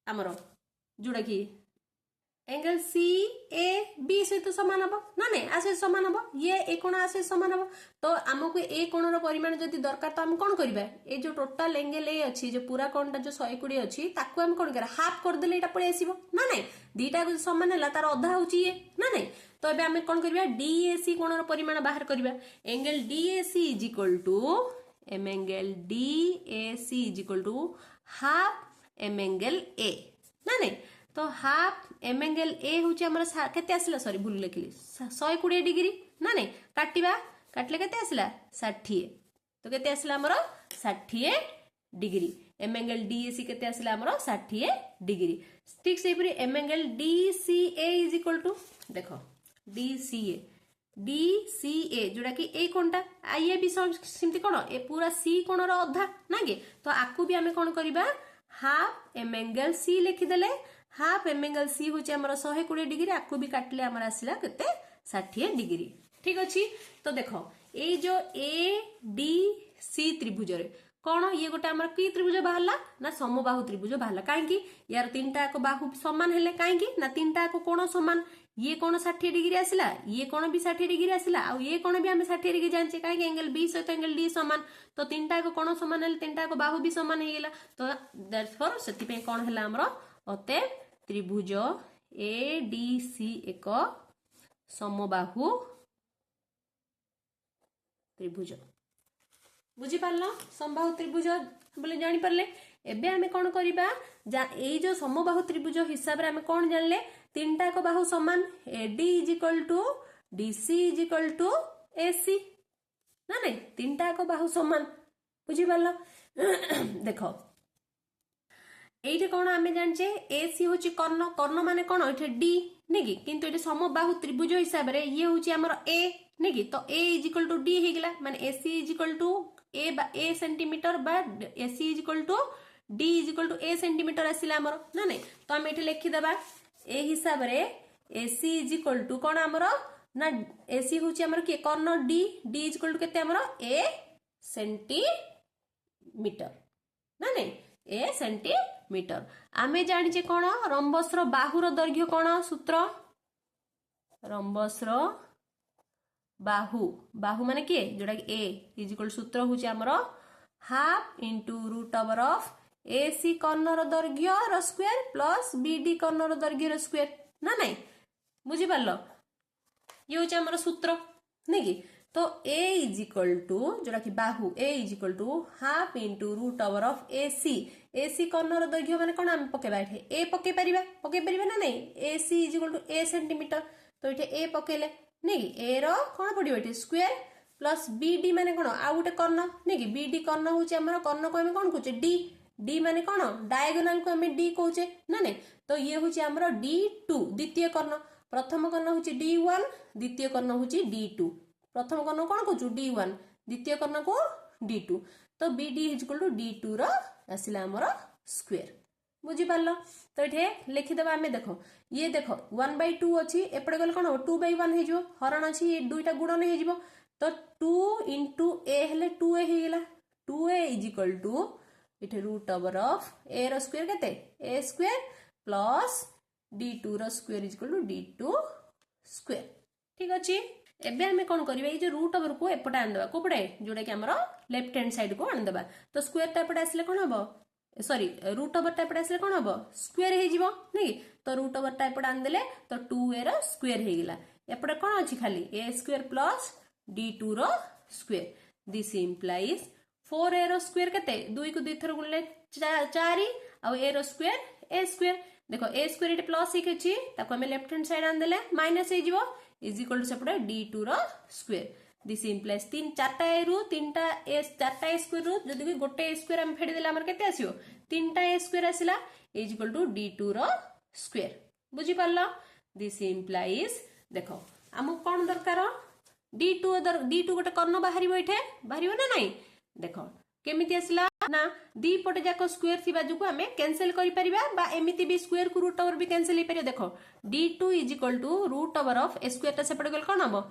हमरो जोड़ा कि एंगल सी ए बी सहित सामान हम ना नहीं आसे सामान हम ये ए कोण आसे सामान हम तो आमको ए कोणर परिमाण जदि दरकार तो आम कौन करबा ए जो टोटल एंगल ए अच्छी जो पूरा कोणटा जो 120 अच्छी ताकू हम कौन करा हाफ कर देले एटा पळे आसीबो ना नहीं दीटा को समान हला तार अधा होची ये ना नहीं तो एबे आम कौन करबा डीएसी कोणर परिमाण बाहर करबा angle DAC is equal to m angle DAC is equal to half m angle A ना नहीं तो हाफ एम एंगल ए हूँ आमर केते आसला सॉरी भूल लिखली 120 डिग्री ना नहीं काटिबा काटले केते आसला 60 तो केते आसला आमर 60 डिग्री एम एंगल डीएसी केते आसला आमर 60 डिग्री ठीक से पूरी m angle DCA is equal to देखो डीसीए जोड़ा कि ए कोणटा आइए भी सिमती कोण ए पूरा सी कोणर अधा ना कि तो आकु भी आमे कोण करिबा हाफ एम एंगल सी लिखिदेले हाफ एम एंगल सी हूँ आमर 120 डिग्री आपको भी काटले आमर आसला केते 60 डिग्री ठीक अच्छी तो देख ये जो ए डी सी त्रिभुज रे कौन ये गोटे आमर की त्रिभुज बाहरला ना समबाहु त्रिभुज बाहरला कहीं यार तीनटा को बाहु समान हेले कहीं ना तीनटा को कोण समान ये कोण 60 डिग्री आसला ये कोण भी 60 डिग्री आसला आ ये कोण भी आम 60 डिग्री जानचे कहीं एंगल बी सहित एंगल डी समान तो तीनटा को कोण समान हेले तीनटा को बाहु भी समान हेगला तो देयरफॉर सेति पे कोण हला हमरो अतः त्रिभुज ए डी सी एक समबाहु त्रिभुज बुझी पारल समबाहु त्रिभुज बोले जानी पारले एबे आमे कोन करिबा ए जो समबाहु त्रिभुज हिसाब रे आमे कोन जानले तीनटा को बाहु समान AD is equal to DC is equal to AC ना नहीं तीनटा को बाहु समान बुझी पारल देखो एइटे कोन आमे जानचे एसी होची कर्ण कर्ण माने कोन एठे डी नेकी किंतु एठे समबाहु त्रिभुज हिसाब रे ये होची हमर ए नेकी तो A is equal to D हेगला माने AC is equal to A centimetre बा AC is equal to D is equal to A centimetre आसिला हमर ना नहीं तो हम एठे लिखि देबा ए हिसाब रे एसी इज इक्वल टू कोन हमर ना एसी होची हमर के कर्ण D D is equal to केते हमर ए सेंटीमीटर ना नहीं ए सेंटीमीटर आमे जानिचे कोन रंबस रो बाहुर दैर्घ्य कोन सूत्र रंबस रो बाहु बाहु माने के जोड़ा कि ए इज इक्वल सूत्र होची हमरो half into root over of AC कर्ण दैर्घ्य रो स्क्वायर प्लस बीडी कर्ण दैर्घ्य रो स्क्वायर ना नहीं बुझी पारलो ये होची हमरो सूत्र नहीं कि तो a इज इक्वल टू जोड़ा कि बाहु a is equal to half into root over of AC AC कर्ण दैर्घ्य माने कोन हम पकेबा एठे a पके परिबा ना नहीं ac is equal to a centimetre तो एठे a पकेले नहीं ए रो कोन पडिबो एठे स्क्वायर प्लस bd माने कोन आ उटे कर्ण नहीं कि bd कर्ण होची हमर कर्ण को हम कोन कहचे d d माने कोन डायगोनल को हम d कहचे ना नहीं तो ये होची हमर d2 द्वितीय कर्ण प्रथम कर्ण होची d1 द्वितीय कर्ण होची d2 प्रथम कर्ण कोन कहचु d1 द्वितीय कर्ण को d2 तो bd is equal to d2 रो आसिला हमर स्क्वायर बुझी पारलो तो एठे लिखि देबा हमें देखो ये देखो 1/2 अछि एपडे गल कोन 2/1 हे जो हरण अछि ये दुईटा गुणन हे जिवो तो 2 into a हेले 2a हे गेला 2a इज इक्वल टू एठे रूट ओवर ऑफ a रो स्क्वायर केते a स्क्वायर प्लस d2 रो square is equal to d2 square ठीक अछि एबे हमें कोन करबा ए जो रूट ओवर को एपटे आन देबा कोपडे जोडा कि हमरो लेफ्ट हैंड साइड को आन देबा तो स्क्वायर टा एपटे आसले कोन हबो सॉरी रूट ओवर टा एपटे आसले कोन हबो स्क्वायर हे जिवो नै तो रूट ओवर टा एपटे आन देले तो 2a रो स्क्वायर हे गेला एपटे कोन अछि खाली a स्क्वायर प्लस d2 रो स्क्वायर दिस इंप्लाइज 4a रो स्क्वायर केते 2 को 2 थर गुणले 4 आ a रो स्क्वायर a स्क्वायर देखो a स्क्वायर एटे प्लस हे अछि ताको हम लेफ्ट हैंड साइड आन देले माइनस हे जिवो इज इक्वल टू सेपटे d2 रो स्क्वायर दिस इंप्लाइज 4टा a रु 3टा a 4टा a स्क्वायर रु जदी कि गोटे a स्क्वायर हम फेडी देला हमर केते आसीयो 3टा a स्क्वायर आसिला इज इक्वल टू d2 रो स्क्वायर बुझी पारलो दिस इंप्लाइज देखो हमु कोन दरकार d2 गोटे कर्ण बाहरिबो एठे बाहरिबो ना नहीं देखो केमिति आसिला ना दी पटे जाको स्क्वायर थिबा जुको हमें कैंसिल करि परिबा बा एमिति भी स्क्वायर को रूट ओवर भी कैंसिल हे परियो देखो d2 is equal to root over of a square ता सेपटे गल कोन हबो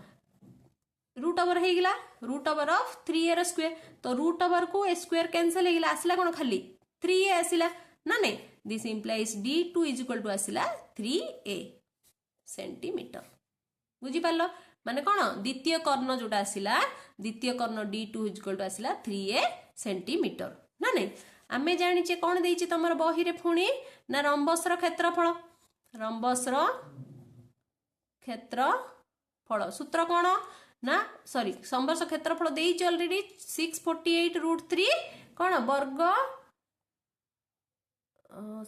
रूट ओवर हे गेला रूट ओवर ऑफ 3a रो स्क्वायर तो रूट ओवर को a स्क्वायर कैंसिल हे गेला आसिला कोन खाली 3a आसिला ना नहीं this implies D2 is equal to आसला 3A सेंटीमीटर बुझी पारलो माने कोन द्वितीय कर्ण जोटा आसला द्वितीय कर्ण D2 इज इक्वल टू आसला 3A सेंटीमीटर ना नहीं आमे जानिचे कोन देइछि तमर बही रे फुणी ना रंबसर क्षेत्रफल सूत्र कोन ना सॉरी संवर्ष क्षेत्रफल देइछि ऑलरेडी 648√3 कोन वर्ग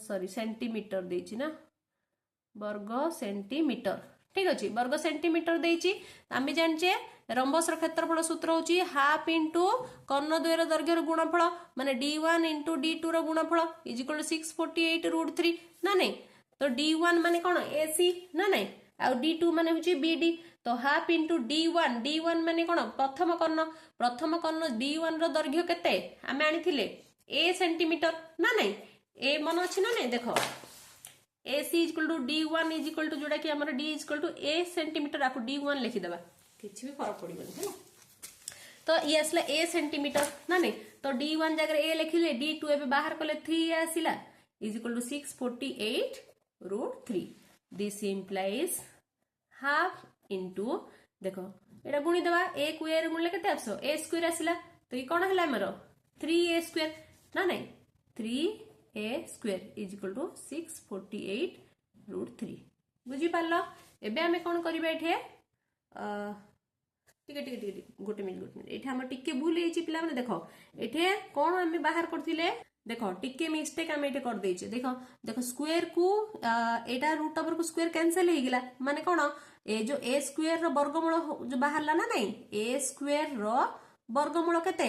सॉरी सेंटीमीटर देइछि ना वर्ग सेंटीमीटर ठीक अछि वर्ग सेंटीमीटर देइछि आमे जानचे रंबसर क्षेत्रफल सूत्र होची हाफ इंटू कर्ण द्वयर दैर्घ्यर गुणफल माने D1 इंटू D2 रो गुणफल इज इक्वल टू 648√3 ना नहीं तो D1 माने कोन AC ना नहीं आ D2 माने होची BD तो हाफ इंटू D1 माने कोन प्रथम कर्ण D1 रो दैर्घ्य केते आमे आनिथिले A सेंटीमीटर ना नहीं ए मन अछि ना नहीं देखो AC is equal to D1 is equal to जोड़ा कि हमर D is equal to A centimetre आकु D1 लिखि देबा किछि भी फरक पड़िबनी है तो ये आसला A सेंटीमीटर ना नहीं तो D1 जगह A लिखिले D2 एबे बाहर कले 3 आसिला is equal to 648√3 this implies half into देखो एटा गुणी देबा A को A रे गुणले केते आसो A स्क्वायर आसिला तो ये कोन हला हमरो 3A स्क्वायर ना नहीं 3A square is equal to 648√3 बुझी पारलो एबे हमें कोन करबा एठे टिके गोटे मिनिट एठे हम टिके भूल हेछि पिला माने देखो एठे कोन हमें बाहर करथिले देखो टिके मिस्टेक हम एठे कर देछि देखो स्क्वायर को एटा रूट ओवर को स्क्वायर कैंसिल हे गेला माने कोन ए जो A स्क्वायर रो वर्गमूल जो बाहरला ना नहीं A स्क्वायर रो वर्गमूल केते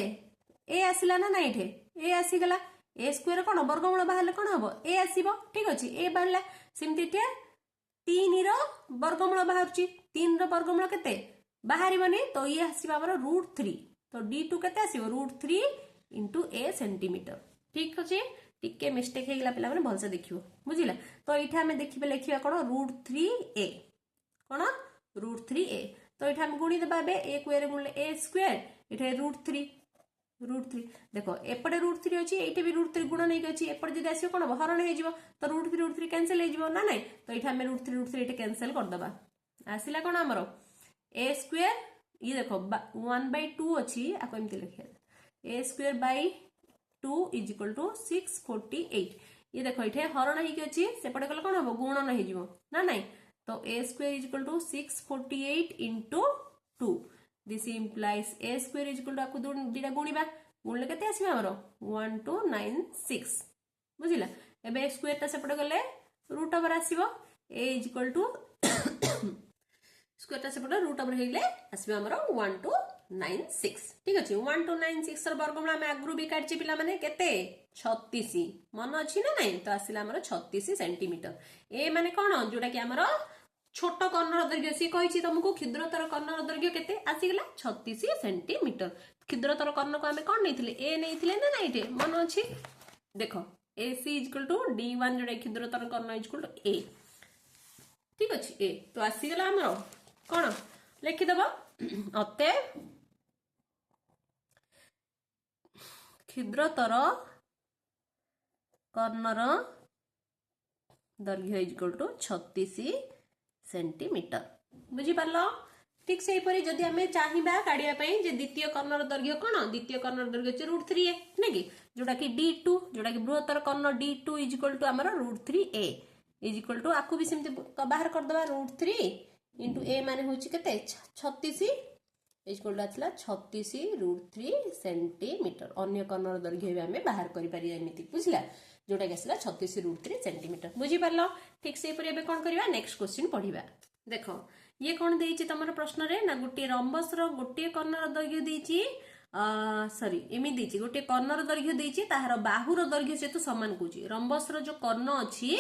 A आसिला ना नहीं एठे A आसी गेला A स्क्वायर कोन वर्गमूल बाहरले कोन हबो A आसीबो ठीक अछि A बाहरला सिमति टे 3 रो वर्गमूल बाहरची 3 रो वर्गमूल केते बाहरी बने तो ये आसीबा हमर √3 तो D2 केते आसीबो √3 इंटू A सेंटीमीटर ठीक अछि टिके मिस्टेक हे गेला पिला माने भलसे देखियो बुझिला तो एठा हमें देखिबे लेखिबा कोन √3A कोन √3A तो एठा हम गुणी देबा बे A को A रे गुणले A स्क्वायर एठे √3 देखो एपटे √3 अछि एठे भी √3 गुण नै अछि एपटे जदि आसीबो कोन हरण हे जिवो तो √3 कैंसिल हे जिवो ना नै तो एठा हमें √3 एठे कैंसिल कर दबा आसिला कोन हमरो A स्क्वायर ये देखो 1/2 अछि आको एमति लिखिया A square by 2 is equal to 648 ये देखो इठे हरण ही के अछि सेपटे कल कोन हबो गुणन हे जिवो ना नै तो A square is equal to 648 into 2 this implies A square is equal to आको दिटा गुणीबा गुणले केते आसीबा हमरो 1296 बुझिला एबे स्क्वायर ता सेपटे गले रूट ओवर आसीबो A is equal to square ता सेपटे रूट ओवर हेले आसीबा हमरो 1296 ठीक अछि 1296 र वर्गमूल हम आगरु भी काटछि पिला माने केते 36 मन अछि ना नै तो आसिला हमरो 36 सेंटीमीटर ए माने कोन जोटा कि हमरो छोट कर्णर दैर्घ्य सी कहिछि तुमको क्षुद्रतर कर्णर दैर्घ्य केते आसी गेला 36 सेंटीमीटर क्षुद्रतर कर्ण को हमें कोन नैथिले A नैथिले ना नाइटे मन अछि देखो AC is equal to D1 जोटा क्षुद्रतर कर्ण इज इक्वल टू A ठीक अछि A तो आसी गेला हमरो कोन लिखि देबो अते क्षुद्रतर कर्णर दैर्घ्य इज इक्वल टू 36 सेंटीमीटर बुझी पारलो ठीक से परी जदी हमें चाहिबा काढिया पई जे द्वितीय कर्णर दैर्घ्य कोन द्वितीय कर्णर दैर्घ्य छ √3a नै कि जोटा कि D2 जोटा कि बृहत्तर कर्ण D2 इज इक्वल टू हमर √3a इज इक्वल टू आकु भी सिमते बाहर कर दबा √3 इंटू A माने होची केते 36 इज इक्वल टू आछला 36√3 सेंटीमीटर अन्य कर्णर दैर्घ्य भी हमें बाहर करि पारि एमिति बुझिला जोटा कि आछला 36√3 सेंटीमीटर बुझी पारलो ठीक से परी एबे कोन करिवा नेक्स्ट क्वेश्चन पढिबा देखो ये कोन देइछि तमर प्रश्न रे ना गोटे रंबस रो गोटे कर्णर दैर्घ्य देइछि सॉरी एमि देइछि गोटे कर्णर दैर्घ्य देइछि ताहार बाहुर दैर्घ्य सहित समान कुछि रंबस रो जो कर्ण अछि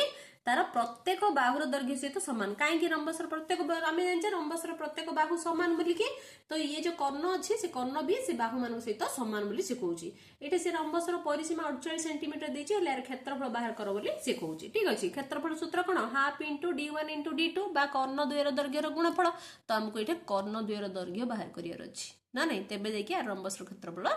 तार प्रत्येक बाहुर दैर्घ्य सहित समान काहे कि रंबस रो प्रत्येक आमे जानि रंबस रो प्रत्येक बाहु समान बोली कि तो ये जो कर्ण अछि से कर्ण भी से बाहु मान सहित समान बोली से कहउछि एटे से रंबस रो परिसीमा 48 सेंटीमीटर देइछि लेर क्षेत्रफल बाहर करो बोली से कहउछि ठीक अछि क्षेत्रफल सूत्र कोन half into D1 into D2 बा कर्ण द्वयर दैर्घ्य रो गुणफल तो हमको एटे कर्ण द्वयर दैर्घ्य बाहर करियर अछि ना नहीं तेबे देखिए रंबस क्षेत्रफल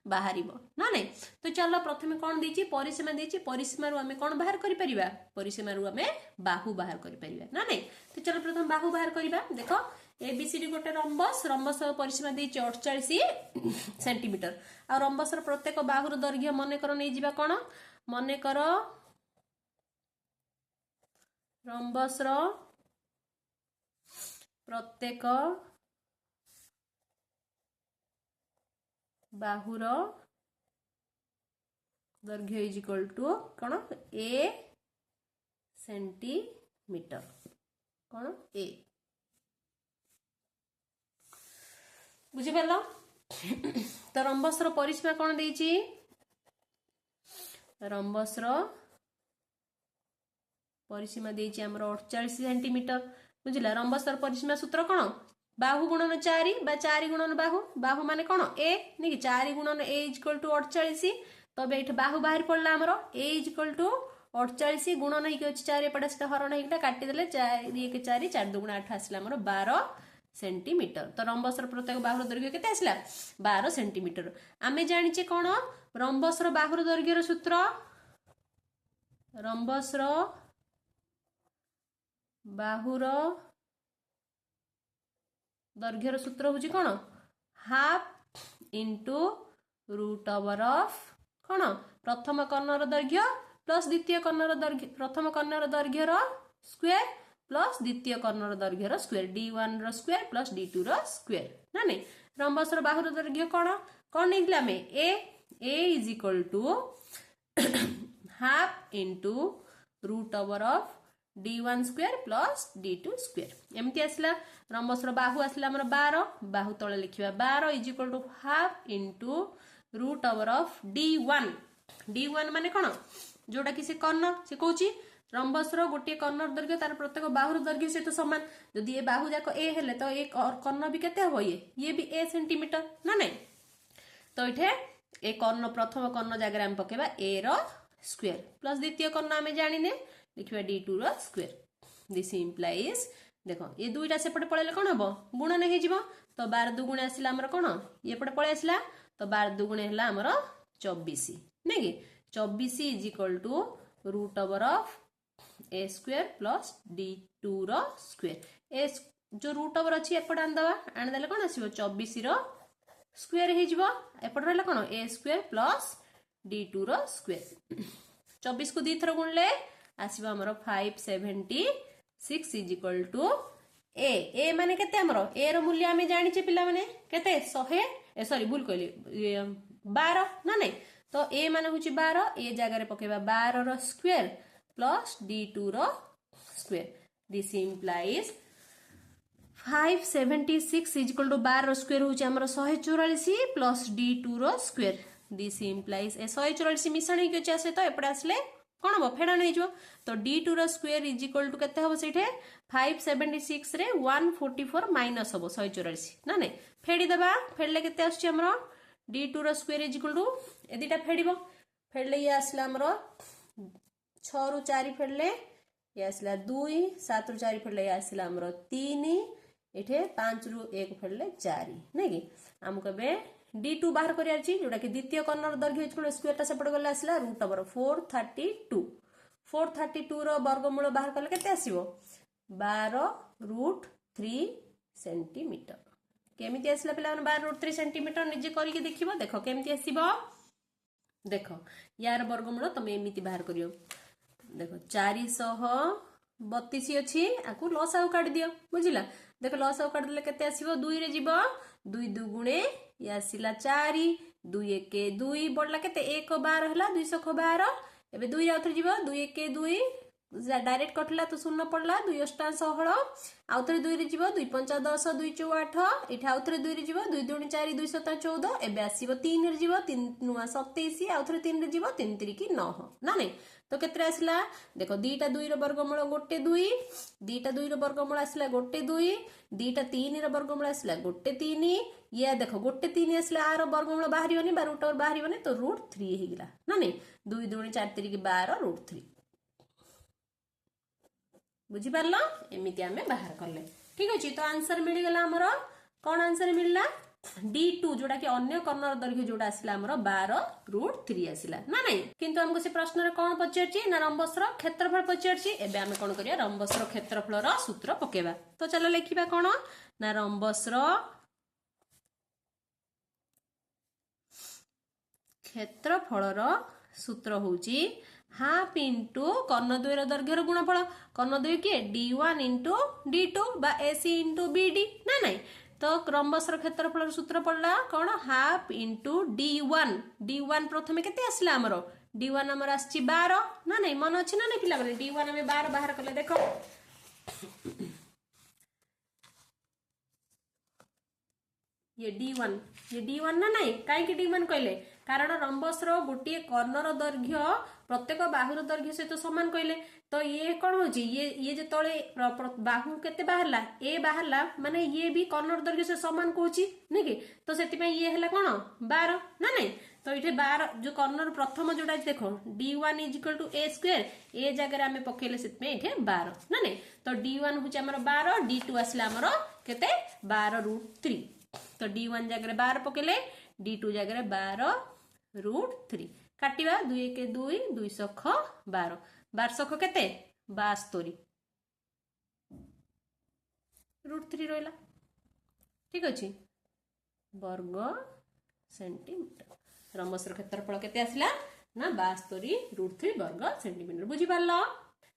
बाहर ना नहीं। तो चलो प्रथम कौन देछि परिसीमा देछि परिसीमा रु आमे कौन बाहर करि परिबा परिसीमा रु आमे बाहु बाहर करि परिबा ना नहीं। तो चलो प्रथम बाहु बाहर करिबा देखो एबीसीडी गोटे रंबस रंबस परिसीमा देछि 48 सेंटीमीटर आ रंबस रो प्रत्येक बाहुर दैर्घ्य मने कर नै जिबा कोन मने कर रंबस रो प्रत्येक बाहुर दैर्घ्य इज इक्वल टू कौन ए सेंटीमीटर कौन ए बुझी पाल। तो रंबस रो परिसीमा कौन देछि रंबस रो परिसीमा देछि हमर 48 सेंटीमीटर बुझिला। रंबस रो परिसीमा सूत्र कौन बाहु गुणन 4 बा 4 गुणन बाहु बाहु माने कौन ए नहीं 4 गुणन ए इज इक्वल टू 48 तबे एठ बाहु बाहर पड़ला हमरो ए इज इक्वल टू 48 गुणन ही के 4 एपटे से हरण ही काटी देले 4 1 4 4 2 8 आसला हमरो 12 सेंटीमीटर। तो रंबस रो प्रत्येक बाहुर दैर्घ्य केते आसला 12 सेंटीमीटर। आमे जानिचे कोन रंबस रो बाहुर दैर्घ्य रो सूत्र रंबस रो बाहुर दैर्घ्य रो सूत्र होची कोन half into root over of कोन प्रथम कर्णर दैर्घ्य प्लस द्वितीय कर्णर दैर्घ्य प्रथम कर्णर दैर्घ्य रो स्क्वायर प्लस द्वितीय कर्णर दैर्घ्य रो स्क्वायर d1 रो स्क्वायर प्लस d2 रो स्क्वायर ना नहीं। रंबस रो बाहुर दैर्घ्य कोन निकला में A is equal to half into root over of d1 square plus d2 square एमती आसला। रंबस रो बाहु आसला हमर 12 बाहु तळे लिखिबा 12 is equal to half into root over of d1 माने कोन जोटा कि से कर्ण से कहूची रंबस रो गोटे कर्णर दैर्घ्य तार प्रत्येक बाहुर दैर्घ्य सहित समान जदि ए बाहु जाक ए हेले तो ए कर्ण भी केते हो ये भी ए सेंटीमीटर ना नहीं। तो इठे ए कर्ण प्रथम कर्ण जगह हम पकेबा ए रो स्क्वायर प्लस द्वितीय कर्ण आमे जानिने लिखिबा d2 रो स्क्वायर दिस इंप्लाइज देखो ये दुईटा सेपटे पळेले कोन हबो गुणन हे जिवो तो 12 दुगुणे आसिला हमर कोन ये पटे पळे आसिला तो 12 दुगुणे हला हमर 24 नै कि 24 is equal to root over of A square plus d2 रो स्क्वायर ए जो रूट ओवर अछि एपटे आन देले कोन आसीबो 24 रो स्क्वायर हे जिवो एपटे रहला कोन ए स्क्वायर प्लस d2 रो स्क्वायर 24 को दी थर गुणले आसीबो हमर 576 इज इक्वल टू ए माने केते हमर ए रो मूल्य आमे जानि चे पिला माने केते 100 सॉरी भूल कहली 12 ना नहीं। तो ए माने होची 12 ए जगह रे पकेबा 12 रो स्क्वायर प्लस d2 रो square this implies 576 is equal to 12 रो स्क्वायर होची हमर 144 प्लस d2 रो स्क्वायर दिस इंप्लाइज ए 144 मिश्रण ही के आसे तो एपडे आसले कोन हो फेडा नै जो तो d2 रो स्क्वायर इज इक्वल टू केते हो सेठे 576 रे 144 माइनस हो 144 ना नै फेडी दबा फेडले केते आछी हमरो d2 रो स्क्वायर इज इक्वल टू एदिटा फेडीबो फेडले ये आसला हमरो 6 रु 4 फेडले ये आसला 2 7 रु 4 फेडले ये आसला हमरो 3 एठे 5 रु 1 फेडले 4 नै कि हमको बे d2 बाहर करिया छी जोटा कि द्वितीय कर्णर दैर्घ्य इज स्क्वायर ता सेपड गले आसला रूट ओवर 432 रो वर्गमूल बाहर करले केते आसीबो 12 रूट 3 सेंटीमीटर केमिति आसला पिला 12 रूट 3 सेंटीमीटर निजे करी के देखिबो देखो केमिति आसीबो देखो यार वर्गमूल तमे एमिति बाहर करियो देखो 432 अछि आकु लसाउ काट दियो बुझिला देखो लसाउ काट देले केते आसीबो 2 रे जीवो 2 दुगुणे या आसिला 4 2 1 2 बडला केते 1 12 हला 212 एबे 2 रे आउथरे जीवो 2 1 2 डायरेक्ट कटला तो शून्य पड़ला 2 8 16 आउथरे 2 रे जीवो 2 5 10 2 4 8 एठा आउथरे 2 रे जीवो 2 2 4 2 7 14 एबे आसीबो 3 रे जीवो 3 9 27 आउथरे 3 रे जीवो 3 3 की 9 ना नहीं। तो केतरे आसला देखो दीटा 2 रो वर्गमूल गोटे 2 दीटा 2 रो वर्गमूल आसला गोटे 2 दीटा 3 रो वर्गमूल आसला गोटे 3 ये देखो गोटे 3 आसला आरो वर्गमूल बाहरियोनी बा रूट ओवर बाहरियोनी तो रूट 3 हेगिला ना नहीं 2 2 4 3 की 12 रूट 3 बुझी पारलो एमिति हमें बाहर करले ठीक अछि। तो आंसर मिली गला हमरो कोन आंसर मिलला D2 जोटा कि अन्य कर्णर दैर्घ्य जोटा आसला हमर 12√3 आसला ना नहीं किंतु हमको से प्रश्न रे कोन पचारची ना रंबसर क्षेत्रफल पचारची एबे हम कोन करिया रंबसर क्षेत्रफल रो सूत्र पकेबा तो चलो लिखिबा कोन ना रंबसर क्षेत्रफल रो सूत्र होची हाफ इंटू कर्णद्वयर दैर्घ्यर गुणफल कर्णद्वय के D1 इंटू D2 बा AC इंटू BD ना नहीं तो रंबसर क्षेत्रफल सूत्र पड़ला कौन हाफ इंटू D1 प्रथमे केते आसला हमरो D1 हमर आछि 12 ना नहीं मन अछि ना नहीं पिला बले D1 हमें 12 बाहर करले देखो ये D1 ना नहीं काई कि D1 कहले कारण रंबसर गोटे कर्णर दैर्घ्य प्रत्येक बाहुर दैर्घ्य सहित समान कहले तो ये कौन होची ये जे तळे बाहु केते बाहरला ए बाहरला माने ये भी कर्णर दैर्घ्य से समान कहूची नै कि तो सेति पे ये हला कोन 12 ना नहीं तो इथे 12 जो कर्णर प्रथम जोडा देखो D1 = a² ए जगह हमें पकेले सेति पे इथे 12 ना नहीं तो D1 होची हमर 12 D2 आसला हमर केते 12√3 तो D1 जगह 12 पकेले D2 जगह 12√3 काटिबा 2 1 2 2 सख 12 12 सख केते 72 √3 रहला ठीक अछि वर्ग सेंटीमीटर रंबसर क्षेत्रफल केते आसला ना 72√3 वर्ग सेंटीमीटर बुझी पारलो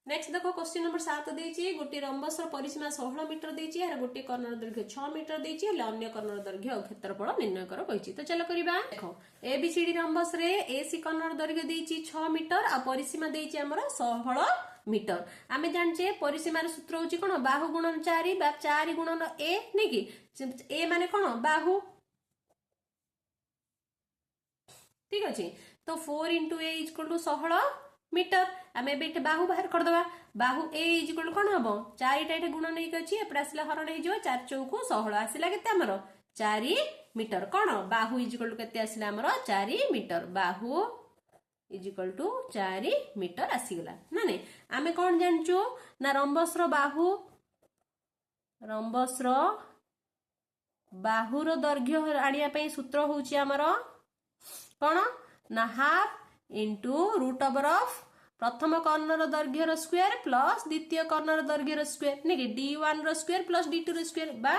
नेक्स्ट देखो क्वेश्चन नंबर 7 देछि गोटे रंबसर परिसीमा 16 मीटर देछि यार गोटे कर्णर दैर्घ्य 6 मीटर देछि ले अन्य कर्णर दैर्घ्य और क्षेत्रफल निर्णय करो कहिछि तो चलो करिबा देखो एबीसीडी रंबस रे एसी कर्णर दैर्घ्य देछि 6 मीटर आ परिसीमा देछि हमर 16 मीटर आमे जानचे परिसीमार सूत्र होछि कोन बाहु गुणन 4 बा 4 गुणन ए नै कि ए माने कोन बाहु ठीक अछि तो 4 * a = 16 मीटर आमे बेटे बाहु बाहर कर दबा बाहु a = कोन हबो 4 टा गुण नै कछि एपडा आसला हरण हे जो 4 चौको 16 आसला केते हमर 4 मीटर कोन बाहु = केते आसला हमर 4 मीटर बाहु = 4 मीटर आसी गला ना नै आमे कोन जानचो ना रंबसर बाहुर दैर्घ्य आनिया पई सूत्र होची हमर कोन ना हाफ इंटू √() प्रथम कर्णर दैर्घ्यर स्क्वायर प्लस द्वितीय कर्णर दैर्घ्यर स्क्वायर नै कि D1 रो स्क्वायर प्लस D2 रो स्क्वायर बा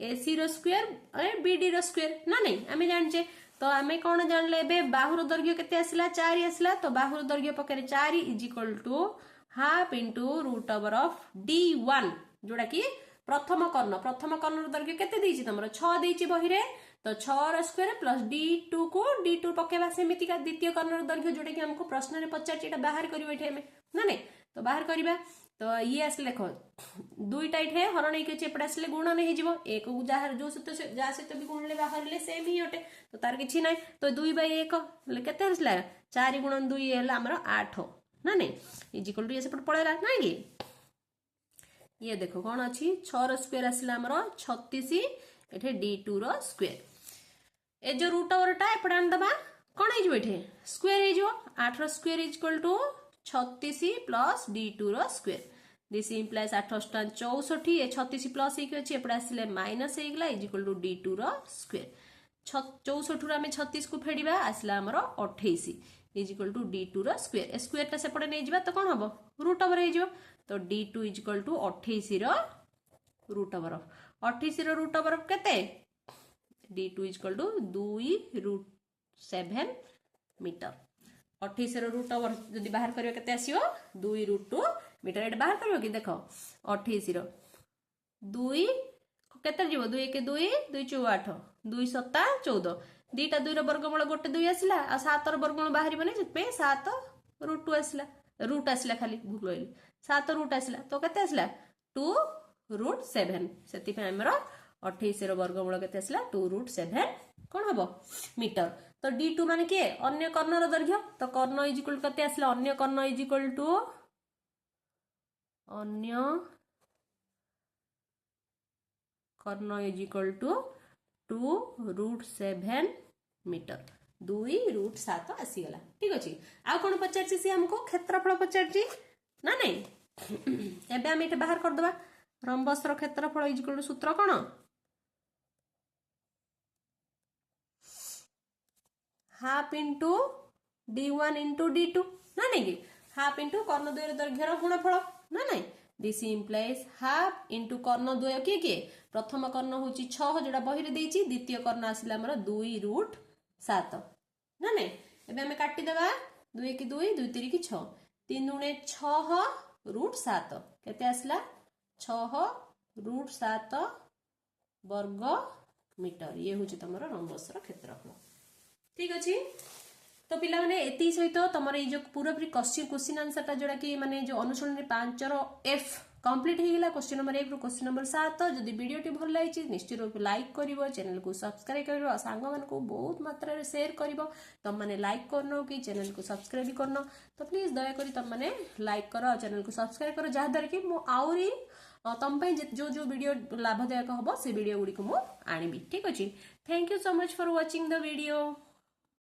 AC रो स्क्वायर ए BD रो स्क्वायर ना नै आमे जानचे तो आमे कोन जानले बे बाहुर दैर्घ्य केते आसला 4 आसला तो बाहुर दैर्घ्य पकरे 4 = हाफ इंटू √() D1 जोडा कि प्रथम कर्णर दैर्घ्य केते देछि तमरो 6 देछि बहि रे तो 6 रो स्क्वायर प्लस D2 को D2 पकेबा सेमिति का द्वितीय कर्णर दैर्घ्य जोडा कि हमको प्रश्न रे पचारछि एटा बाहर करियो एठे हमें ना नै तो बाहर करिबा तो ये आसले देखो दुईटा इठे हरण हे के एपडा आसले गुणन हे जिवो एक को जाहर जो सते जा सते भी गुणले बाहर ले सेम ही होटे तो तार किछि नै तो 2/1 ले केते आसला 4 * 2 हेला हमर 8 ना नै = ये सेपट पळेला ना कि ये देखो कौन अच्छी 6 रो स्क्वायर आसला हमर 36 एठे D2 रो स्क्वायर ए जो √() एपडा आन दबा कौन हे जो एठे स्क्वायर हे जो 8 रो स्क्वायर = 36 प्लस D2 रो स्क्वायर दिस इंप्लाइज 8 * 64 ए 36 प्लस हे अछि एपडा आसले माइनस हे गला = D2 रो स्क्वायर 64 रो हमें 36 को फेडिबा आसला हमर 28 = D2 रो स्क्वायर स्क्वायर ता सेपडे नै जिबा तो कोन हबो √() हे जो तो D2 = 28 रो √() रो √() केते D2 = 2√7 मीटर 28 रो √() जदी बाहर करियो केते आसीयो 2√2 मीटर एट बाहर करियो कि देखो 28 रो 2 केते जीवो 2 1 2 2 4 8 2 7 14 दीटा 2 रो वर्गमूल गोटे 2 आसीला आ 7 रो वर्गमूल बाहर बने जतपे 7√2 आसीला रूट आसीला खाली भूल होइल 7 रूट आसीला तो केते आसीला 2√7 सेति पे हमरो 28 रो वर्गमूल केते आसीला 2√7 कोन हबो मीटर तो D2 माने के अन्य कर्णर दैर्घ्य तो कर्ण = केते आसीला अन्य कर्ण = अन्य कर्ण = 2√7 मीटर 2√7 आसी गला ठीक अछि आ कोन पचारछि से हमको क्षेत्रफल पचारछि ना नै एबे हम एटे बाहर कर दबा रंबसर क्षेत्रफल = सूत्र कोन half into d1 into d2 ना नहीं कि हाफ इंटू कर्ण द्वयर दैर्घ्यर गुणफल ना नहीं दिस इम्प्लाइज हाफ इंटू कर्ण द्वय किए किए प्रथम कर्ण हूँ 6 जोड़ा बही देती द्वितीय कर्ण आसला आमर 2√7 ना नहीं एबे हमें काटिदेबा 2 की 2 2 3 की 6 3 दुणे 6√7 केते आसला 6√7 वर्ग मीटर ये हूँ तुम रंबसर क्षेत्रफल ठीक अच्छे तो पिला माने एति सहित तुम ये जो पूरापूरी क्वेश्चन आंसर जोड़ा कि माने जो अनुसरण 5 F कंप्लीट हो गला क्वेश्चन नंबर 1 रु क्वेश्चन नंबर 7 जदि वीडियोटी भल लगी निश्चित रूप लाइक करिवो चैनल को सब्सक्राइब करिवो सांग मान को बहुत मात्रा रे शेयर करिवो तुम माने लाइक करनो कि चैनल को सब्सक्राइब करनो तो प्लीज दया करी तुम माने लाइक करो चैनल को सब्सक्राइब करो जहाँ द्वारा कि मु आउरी तुम जो जो वीडियो लाभदायक हम से वीडियो गुड़ी को मु आनिबी ठीक अछि thank you so much for watching the video.